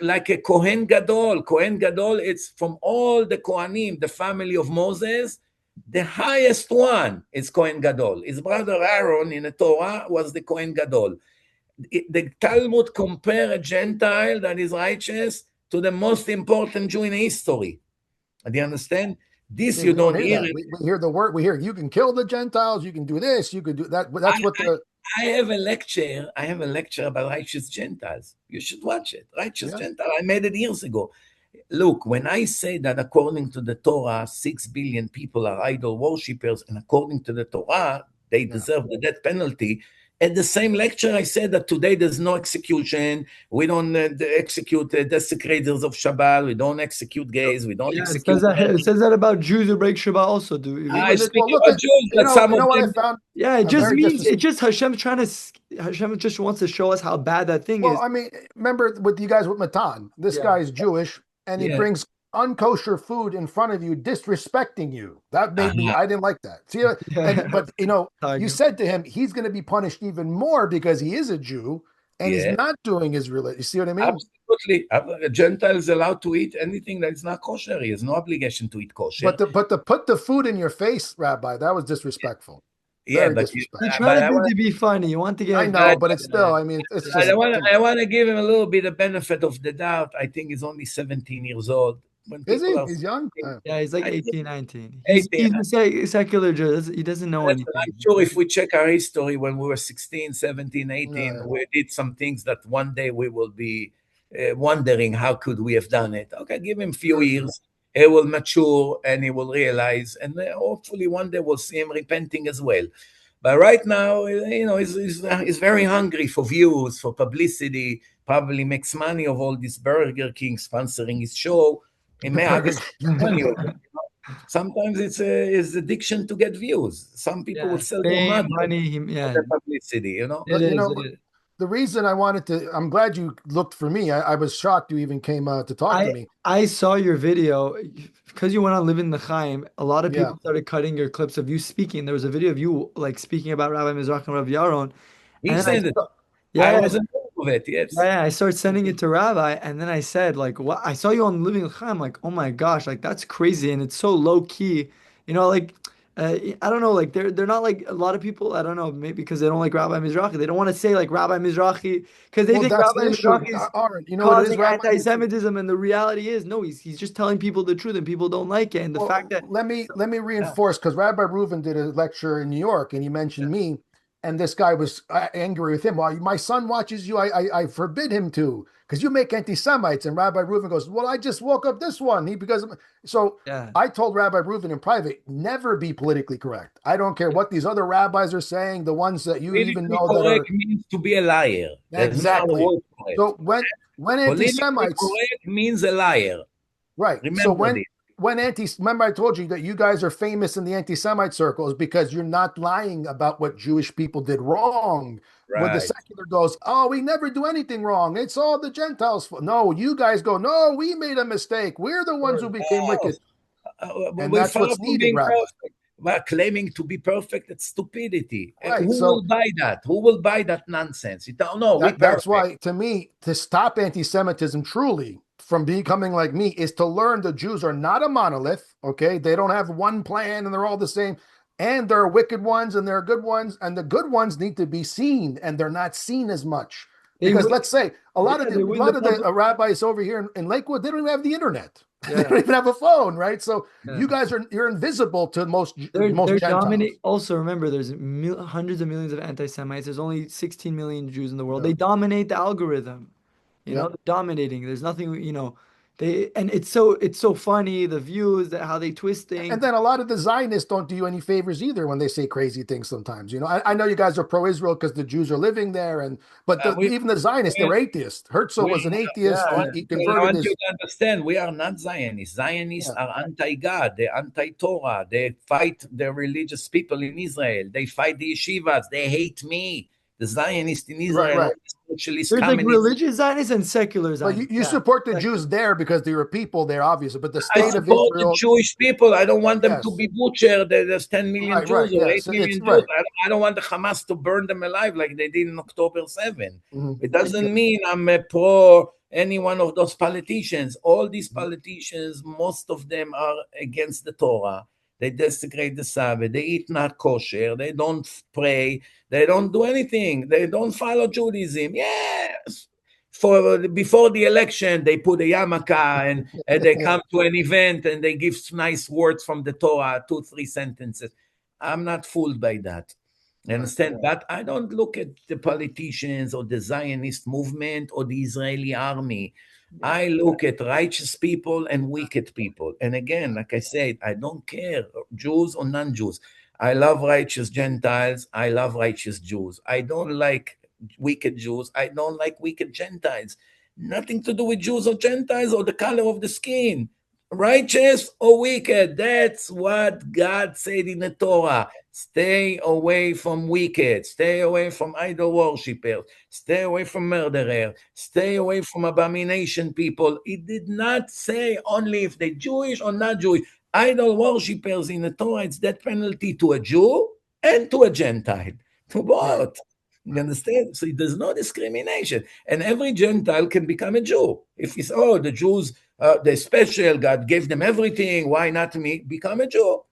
like a Kohen Gadol. Kohen Gadol, it's from all the Kohanim, the family of Moses. The highest one is Kohen Gadol. His brother Aaron in the Torah was the Kohen Gadol. The Talmud compare a Gentile that is righteous to the most important Jew in history. Do you understand? This See, you we don't don't hear hear. that. We hear the word. We hear you can kill the Gentiles. You can do this. You could do that. But I, that's what the I have a lecture. I have a lecture about righteous Gentiles. You should watch it. Righteous yeah. Gentile. I made it years ago. Look, when I say that according to the Torah, 6 billion people are idol worshippers, and according to the Torah, they Yeah. deserve the death penalty. At the same lecture, I said that today there's no execution. We don't execute desecrators of Shabbat. We don't execute gays. We don't Yeah, execute. it says that about Jews who break Shabbat also. Do you agree I with it? speak Well, look about at Jews, that some you of know what I them. found Yeah, it a just very means disres. it just Hashem just wants to show us how bad that thing Well, is. I mean, remember with you guys with Matan, this Yeah. guy is Jewish and he Yeah. brings unkosher food in front of you, disrespecting you. That made me. Uh-huh. I didn't like that. See, Yeah. but you know, you Targum. said to him he's going to be punished even more because he is a Jew and he's Yeah. not doing his religion. You see what I mean? Absolutely. A Gentile is allowed to eat anything that is not kosher. He has no obligation to eat kosher. But to put the food in your face, Rabbi, that was disrespectful. Yeah, Very but He disrespectful. tried but to do to be funny. You want to I get know, but but it's still. I mean, it's just come on. I want to give him a little bit of benefit of the doubt. I think he's only 17 years old. When Is people he? are He's young. 17, yeah, he's like I think 18, 19. 18. He's a secular Jew. He doesn't know Listen, anything. I'm sure if we check our history when we were 16, 17, Yeah, 18, yeah. we did some things that one day we will be wondering how could we have done it. Okay, give him a few Sure, sure. years. He will mature and he will realize, and hopefully one day we'll see him repenting as well. But right now, you know, he's very hungry for views, for publicity, probably makes money of all this Burger King sponsoring his show. He may have Burger his money of it. Sometimes it's addiction to get views. Some people will Yeah, sell their fame, mother money. for Yeah, the publicity, you know? it But you is. know, It is. the reason I wanted to, I'm glad you looked for me. I was shocked you even came to talk to me. I saw your video because you went on Living the Chaim. A lot of Yeah. people started cutting your clips of you speaking. There was a video of you like speaking about Rabbi Mizrachi and Rabbi Yaron, He and then I said it. saw, I yeah, wasn't aware of it, yeah, yes. yeah, I started sending it to Rabbi, and then I said, like, what? I saw you on Living L'Chaim. I'm like, oh my gosh, like that's crazy, and it's so low key. You know, like, I don't know, like they're not like a lot of people. I don't know, maybe because they don't like Rabbi Mizrachi. They don't want to say like Rabbi Mizrachi because they Well, think that's the Rabbi issue, Mizrachi is Aaron. You know what it is, causing Rabbi? anti-Semitism, and the reality is, no, he's just telling people the truth, and people don't like it. And the fact Well, that, let me yeah, reinforce because Rabbi Reuven did a lecture in New York and he mentioned me, and this guy was angry with him. Well, my son watches you. I forbid him to because you make anti-Semites. And Rabbi Reuven goes, "Well, I just woke up this one." He because so yeah, I told Rabbi Reuven in private, never be politically correct. I don't care what these other rabbis are saying, the ones that you even Politically know that correct are means to be a liar. There's no other exactly. word for it. So when Politically anti-Semites correct means a liar. right. So Remember this. when anti remember I told you that you guys are famous in the anti-Semite circles because you're not lying about what Jewish people did wrong. Where the Right. secular goes, oh, we never do anything wrong. It's all the Gentiles' fault. No, you guys go, no, we made a mistake. We're the ones who became No, wicked. And we're that's far what's from needed, being Rabbi. perfect. We're claiming to be perfect. That's stupidity. Right. Who So will buy that? Who will buy that nonsense? You don't know. We that's perfect. why, to me, to stop anti-Semitism truly from becoming like me is to learn the Jews are not a monolith. Okay, they don't have one plan and they're all the same. And there are wicked ones and there are good ones, and the good ones need to be seen, and they're not seen as much. they Because win. let's say a Yeah, lot of they win the the public. rabbis over here in Lakewood, they don't even have the internet. They Yeah. don't even have a phone, right? So Yeah. you guys you're invisible to most They're Gentiles. dominate. Also, remember, there's hundreds of millions of anti-Semites. There's only 16 million Jews in the world. Yeah. They dominate the algorithm. Yep. They're dominating. There's nothing, they and it's so funny the views that how they twist And things. then a lot of the Zionists don't do you any favors either when they say crazy things sometimes. I know you guys are pro-Israel because the Jews are living there, but We, even the Zionists, we, they're atheists. Herzl we, was an atheist. I Yeah. He I converted want you his. to understand, we are not Zionists. Zionists Yeah, are anti-God. They're anti-Torah. They fight the religious people in Israel. They fight the yeshivas. They hate me. The Zionists in right, Israel, all right. the socialist There's like communists. religious Zionists and secular But you, Zionists. you Yeah. support the Secular. Jews there because there are people there, obviously. But the I state of support the Israel, Jewish people. I don't want them to yes, be butchered. There's 10 million right, Jews right, or 8 yes, it's million Jews. right. I don't want the Hamas to burn them alive like they did in October 7. Mhm. It Yeah. doesn't mean I'm a pro any one of those politicians. All these Mhm. politicians, most of them are against the Torah. They desecrate the Sabbath. They eat not kosher. They don't pray. They don't do anything. They don't follow Judaism. Yes. Before the election, they put a yarmulke and they come to an event and they give nice words from the Torah, 2, 3 sentences. I'm not fooled by that. You Right. understand? But I don't look at the politicians or the Zionist movement or the Israeli army. Yeah. I look at righteous people and wicked people. And again, like I said, I don't care, Jews or non-Jews. I love righteous Gentiles. I love righteous Jews. I don't like wicked Jews. I don't like wicked Gentiles. Nothing to do with Jews or Gentiles or the color of the skin. Righteous or wicked. That's what God said in the Torah. Stay away from wicked. Stay away from idol worshippers. Stay away from murderers. Stay away from abomination people. It did not say only if they're Jewish or not Jewish. Idol worshippers in the Torah, it's death penalty to a Jew and to a Gentile. To Right. both. You understand? So there's no discrimination. And every Gentile can become a Jew. If it's, oh, the Jews, they're special, God gave them everything, why not me? Become a Jew.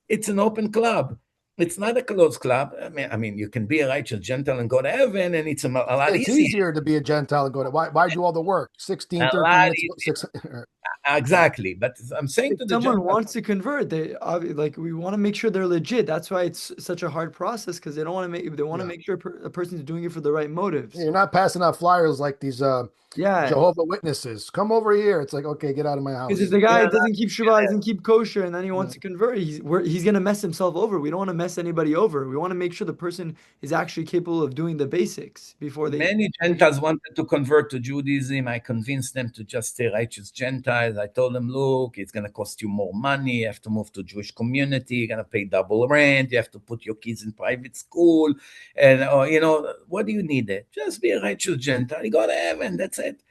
It's an open club. It's not a closed club. I mean, you can be a righteous Gentile and go to heaven, and it's a lot It's easier. easier to be a Gentile and go to why do all the work? 16, A 13 lot minutes. easier. 6. Exactly. But I'm saying If to the someone Gentiles, wants to convert, like we want to make sure they're legit. That's why it's such a hard process because they want to Yeah. make sure a person's doing it for the right motives. You're not passing out flyers like these Yeah, Jehovah Witnesses. Come over here. It's like, okay, get out of my because if house. the you're guy not doesn't keep Shabbat, doesn't keep kosher, and then he Yeah. wants to convert, he's gonna mess himself over. We don't want to mess anybody over. We want to make sure the person is actually capable of doing the basics before they. many Gentiles wanted to convert to Judaism. I convinced them to just stay righteous Gentiles. I told them, look, it's going to cost you more money. You have to move to Jewish community. You're going to pay double rent. You have to put your kids in private school. And, what do you need? It? Just be a righteous Gentile. You go to heaven. That's it.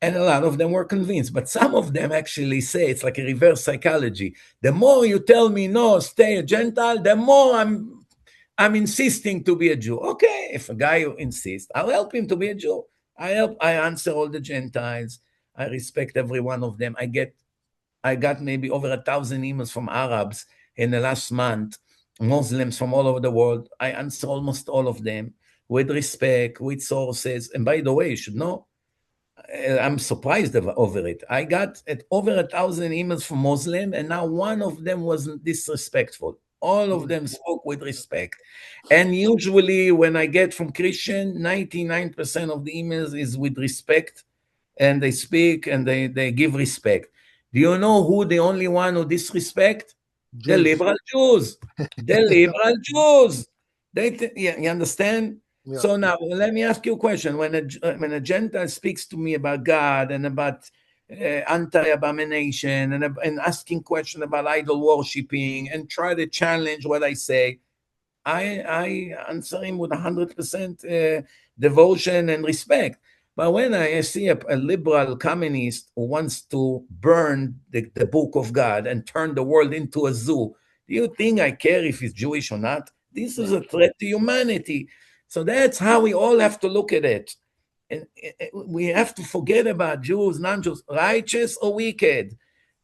And a lot of them were convinced. But some of them actually say it's like a reverse psychology. The more you tell me, no, stay a Gentile, the more I'm insisting to be a Jew. Okay, if a guy insists, I'll help him to be a Jew. I answer all the Gentiles. I respect every one of them. I got maybe over 1,000 emails from Arabs in the last month, Muslims from all over the world. I answer almost all of them with respect, with sources. And by the way, you should know, I'm surprised over it. I got over 1,000 emails from Muslim, and now one of them wasn't disrespectful. All of them spoke with respect. And usually, when I get from Christian, 99% of the emails is with respect, and they speak and they give respect. Do you know who the only one who disrespect? The Jews. liberal Jews. The liberal Jews. You understand? Yeah. So now let me ask you a question. When a Gentile speaks to me about God and about anti-abomination and asking question about idol worshipping and try to challenge what I say, I answer him with 100% devotion and respect. But when I see a liberal communist who wants to burn the book of God and turn the world into a zoo, do you think I care if he's Jewish or not? This is a threat to humanity. So that's how we all have to look at it. And we have to forget about Jews, non-Jews, righteous or wicked.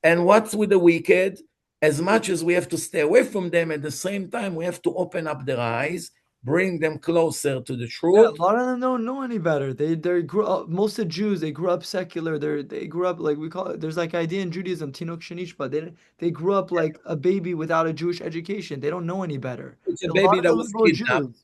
And what's with the wicked? As much as we have to stay away from them, at the same time, we have to open up their eyes. bring them closer to the Yeah, a truth. lot of them don't know any better. They grew up, most of Jews, they grew up secular. They grew up like we call it. There's like idea in Judaism, tinok shenishba. They grew up like a baby without a Jewish education. They don't know any better. It's a A lot baby of the that was liberal kidnapped. Jews,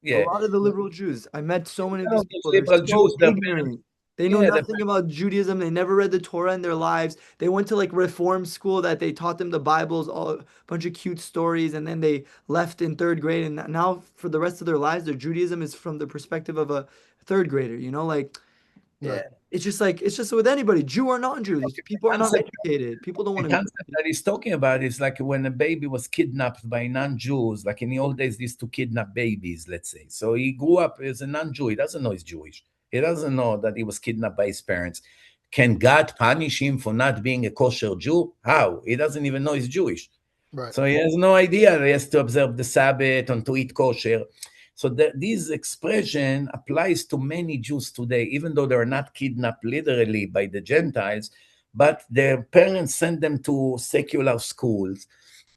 a Yeah. lot of the liberal Jews. I met so many of Some these of those people. They're liberal so Jews, their parents, ignorant. They know yeah, the nothing about Judaism. They never read the Torah in their lives. They went to like reform school that they taught them the Bibles, all a bunch of cute stories, and then they left in third grade. And now for the rest of their lives, their Judaism is from the perspective of a third grader. Like Right. it's just with anybody, Jew or non-Jews. okay, People are not concept educated. People don't the want to concept that he's talking about is like when a baby was kidnapped by non-Jews, like in the old days, they used to kidnap babies, let's say. So he grew up as a non-Jew. He doesn't know he's Jewish. He doesn't know that he was kidnapped by his parents. Can God punish him for not being a kosher Jew? How? He doesn't even know he's Jewish. Right. So he has no idea that he has to observe the Sabbath and to eat kosher. So this expression applies to many Jews today, even though they are not kidnapped literally by the Gentiles, but their parents sent them to secular schools.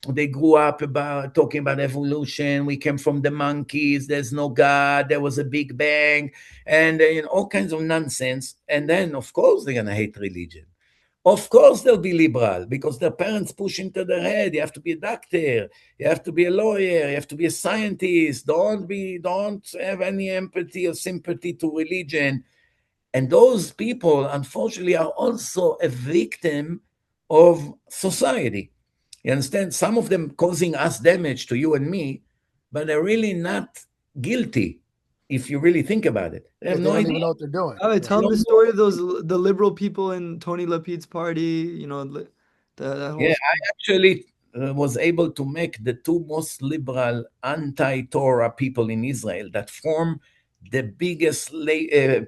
They grew up about talking about evolution. We came from the monkeys. There's no God. There was a big bang, and all kinds of nonsense. And then, of course, they're gonna hate religion. Of course, they'll be liberal because their parents push into their head. You have to be a doctor. You have to be a lawyer. You have to be a scientist. Don't have any empathy or sympathy to religion. And those people, unfortunately, are also a victim of society. You understand? Some of them causing us damage to you and me, but they're really not guilty if you really think about it. They Yeah, have they no don't idea. even know what they're doing. Oh, Right. tell them No, the no. story of the liberal people in Tony Lapide's party. That whole Yeah, I actually was able to make the two most liberal anti-Torah people in Israel that form the biggest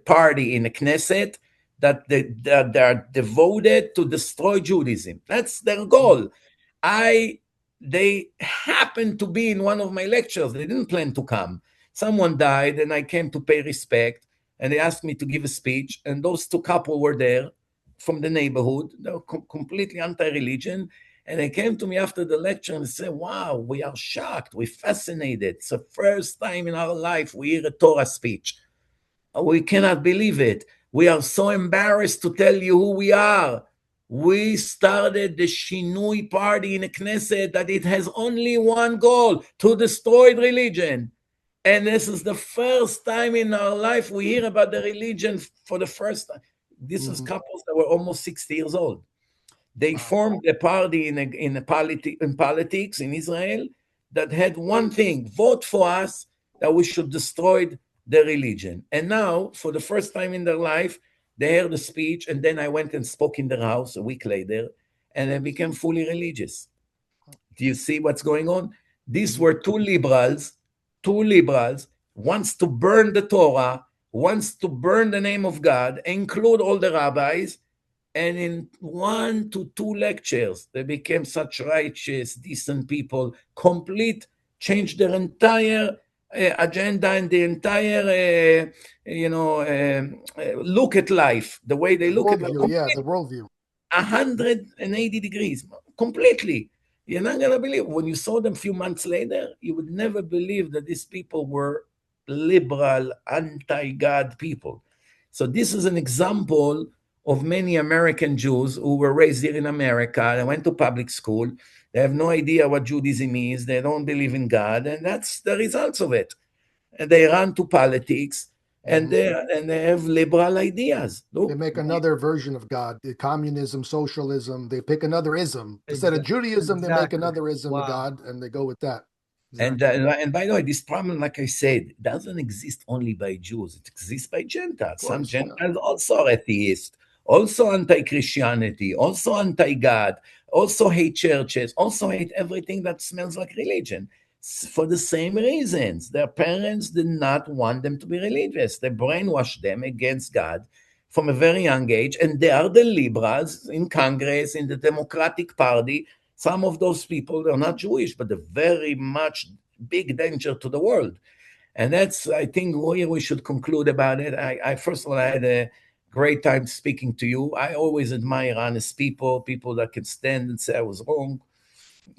party in the Knesset that they are devoted to destroy Judaism. That's their goal. They happened to be in one of my lectures. They didn't plan to come. Someone died, and I came to pay respect. And they asked me to give a speech, and those two couple were there from the neighborhood. They were completely anti-religion, and they came to me after the lecture and said, "Wow, we are shocked. We're fascinated. It's the first time in our life we hear a Torah speech. We cannot believe it. We are so embarrassed to tell you who we are. We started the Shinui party in the Knesset that it has only one goal, to destroy religion. And this is the first time in our life we hear about the religion for the first time." This is Mm-hmm. couples that were almost 60 years old. They Wow. formed a party in politics in Israel that had one thing: vote for us, that we should destroy the religion. And now, for the first time in their life, they heard the speech, and then I went and spoke in their house a week later, and they became fully religious. Do you see what's going on? These Mm-hmm. were two liberals, wants to burn the Torah, wants to burn the name of God, include all the rabbis, and in 1 to 2 lectures, they became such righteous, decent people, changed their entire agenda and the entire, look at life, the way they look at life, Worldview, yeah, the worldview. 180 degrees, completely. You're not going to believe. When you saw them a few months later, you would never believe that these people were liberal, anti-God people. So this is an example of many American Jews who were raised here in America. They went to public school. They have no idea what Judaism is. They don't believe in God, and that's the results of it. And they run to politics, and Mm-hmm. they have liberal ideas. They Look, make another version of God, the communism, socialism. They pick another ism. Instead of exactly Judaism, they make exactly. another ism of Wow, God and they go with that. And, exactly. uh, and by the way, this problem, like I said, doesn't exist only by Jews. It exists by Of Gentiles. Some course. Yeah. Gentiles also are atheists, also anti-Christianity, also anti-God, also hate churches, also hate everything that smells like religion. For the same reasons. Their parents did not want them to be religious. They brainwashed them against God from a very young age. And they are the liberals in Congress, in the Democratic Party. Some of those people are not Jewish, but they're very much big danger to the world. And that's, I think, where we should conclude about it. First of all, I had a great time speaking to you. I always admire honest people that can stand and say I was wrong.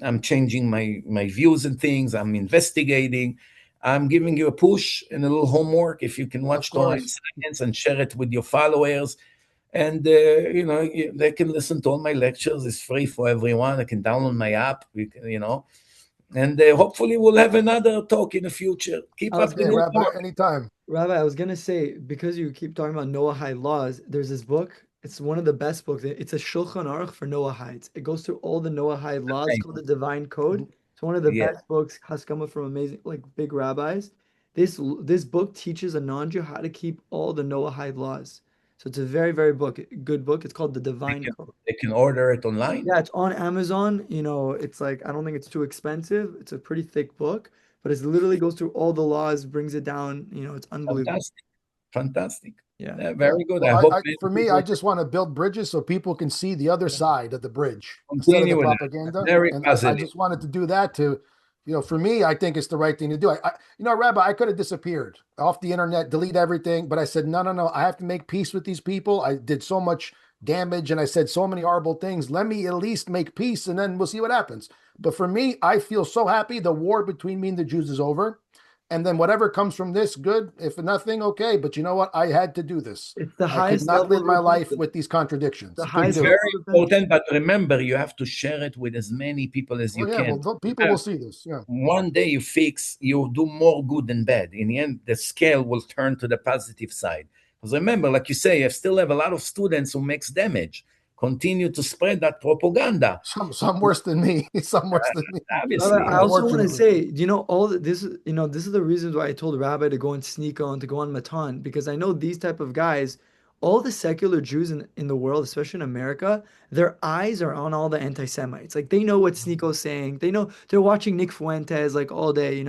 I'm changing my views and things. I'm investigating. I'm giving you a push and a little homework. If you can watch Torah and Science and share it with your followers, and they can listen to all my lectures. It's free for everyone. They can download my app. And hopefully we'll have another talk in the future. Keep up the good work. Anytime. Rabbi, I was gonna say, because you keep talking about Noahide laws, there's this book. It's one of the best books. It's a Shulchan Aruch for Noahides. It goes through all the Noahide laws called the Divine Code. It's one of the best books, Haskama from amazing, like big rabbis. This book teaches a non-Jew how to keep all the Noahide laws. So it's a very, very good book. It's called the Divine Code. They can order it online? Yeah, it's on Amazon. It's like, I don't think it's too expensive. It's a pretty thick book, but it literally goes through all the laws, brings it down. It's unbelievable. Fantastic. Yeah. Very good. Well, for me, I just want to build bridges so people can see the other side of the bridge instead of the propaganda. And I just wanted to do that to, for me, I think it's the right thing to do. Rabbi, I could have disappeared off the internet, delete everything, but I said, no, I have to make peace with these people. I did so much damage and I said so many horrible things. Let me at least make peace and then we'll see what happens. But for me, I feel so happy the war between me and the Jews is over. And then whatever comes from this, good. If nothing, okay. But you know what? I had to do this. It's the I highest could not live my life with these contradictions. It's very important, but remember, you have to share it with as many people as you can. Well, people will see this. Yeah. One day you do more good than bad. In the end, the scale will turn to the positive side. Because remember, like you say, you still have a lot of students who makes damage. Continue to spread that propaganda. Some worse than me. Some worse than me. Obviously. I also want to say, all this is, this is the reasons why I told Rabbi to go on Sneako and to go on Matan, because I know these type of guys, all the secular Jews in the world, especially in America, their eyes are on all the anti-Semites. Like they know what Sneako's saying. They know they're watching Nick Fuentes like all day,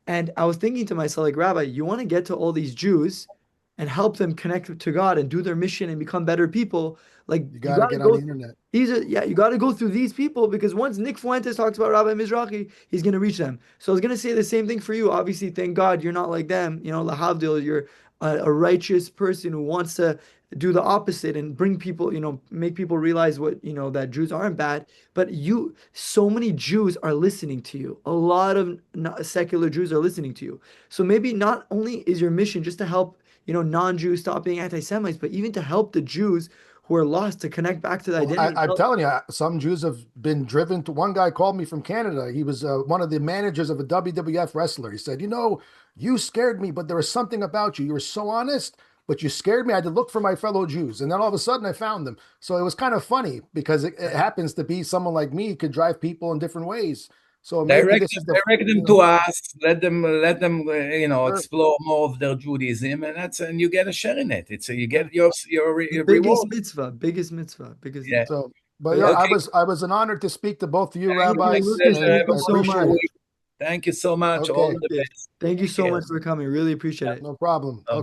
And I was thinking to myself, like, Rabbi, you want to get to all these Jews and help them connect to God and do their mission and become better people. Like you gotta get on the internet. You got to go through these people, because once Nick Fuentes talks about Rabbi Mizrachi, he's going to reach them. So I was going to say the same thing for you. Obviously, thank God you're not like them. Lahavdil, you're a righteous person who wants to do the opposite and bring people, make people realize what, that Jews aren't bad. But so many Jews are listening to you. A lot of secular Jews are listening to you. So maybe not only is your mission just to help, non-Jews stop being anti-Semites, but even to help the Jews who are lost to connect back to the identity. I'm telling you, some Jews have been driven to. One guy called me from Canada. He was one of the managers of a WWF wrestler. He said, you scared me, but there was something about you. You were so honest, but you scared me. I had to look for my fellow Jews. And then all of a sudden I found them. So it was kind of funny because it happens to be someone like me who could drive people in different ways. So direct them to us. Let them explore more of their Judaism, and you get a share in it. You get your reward. Biggest mitzvah. Yeah. So, but I was an honor to speak to both of you, rabbis. Thank you so much. Thank you so much. Okay. All the best. Thank you so much for coming. Really appreciate it. No problem.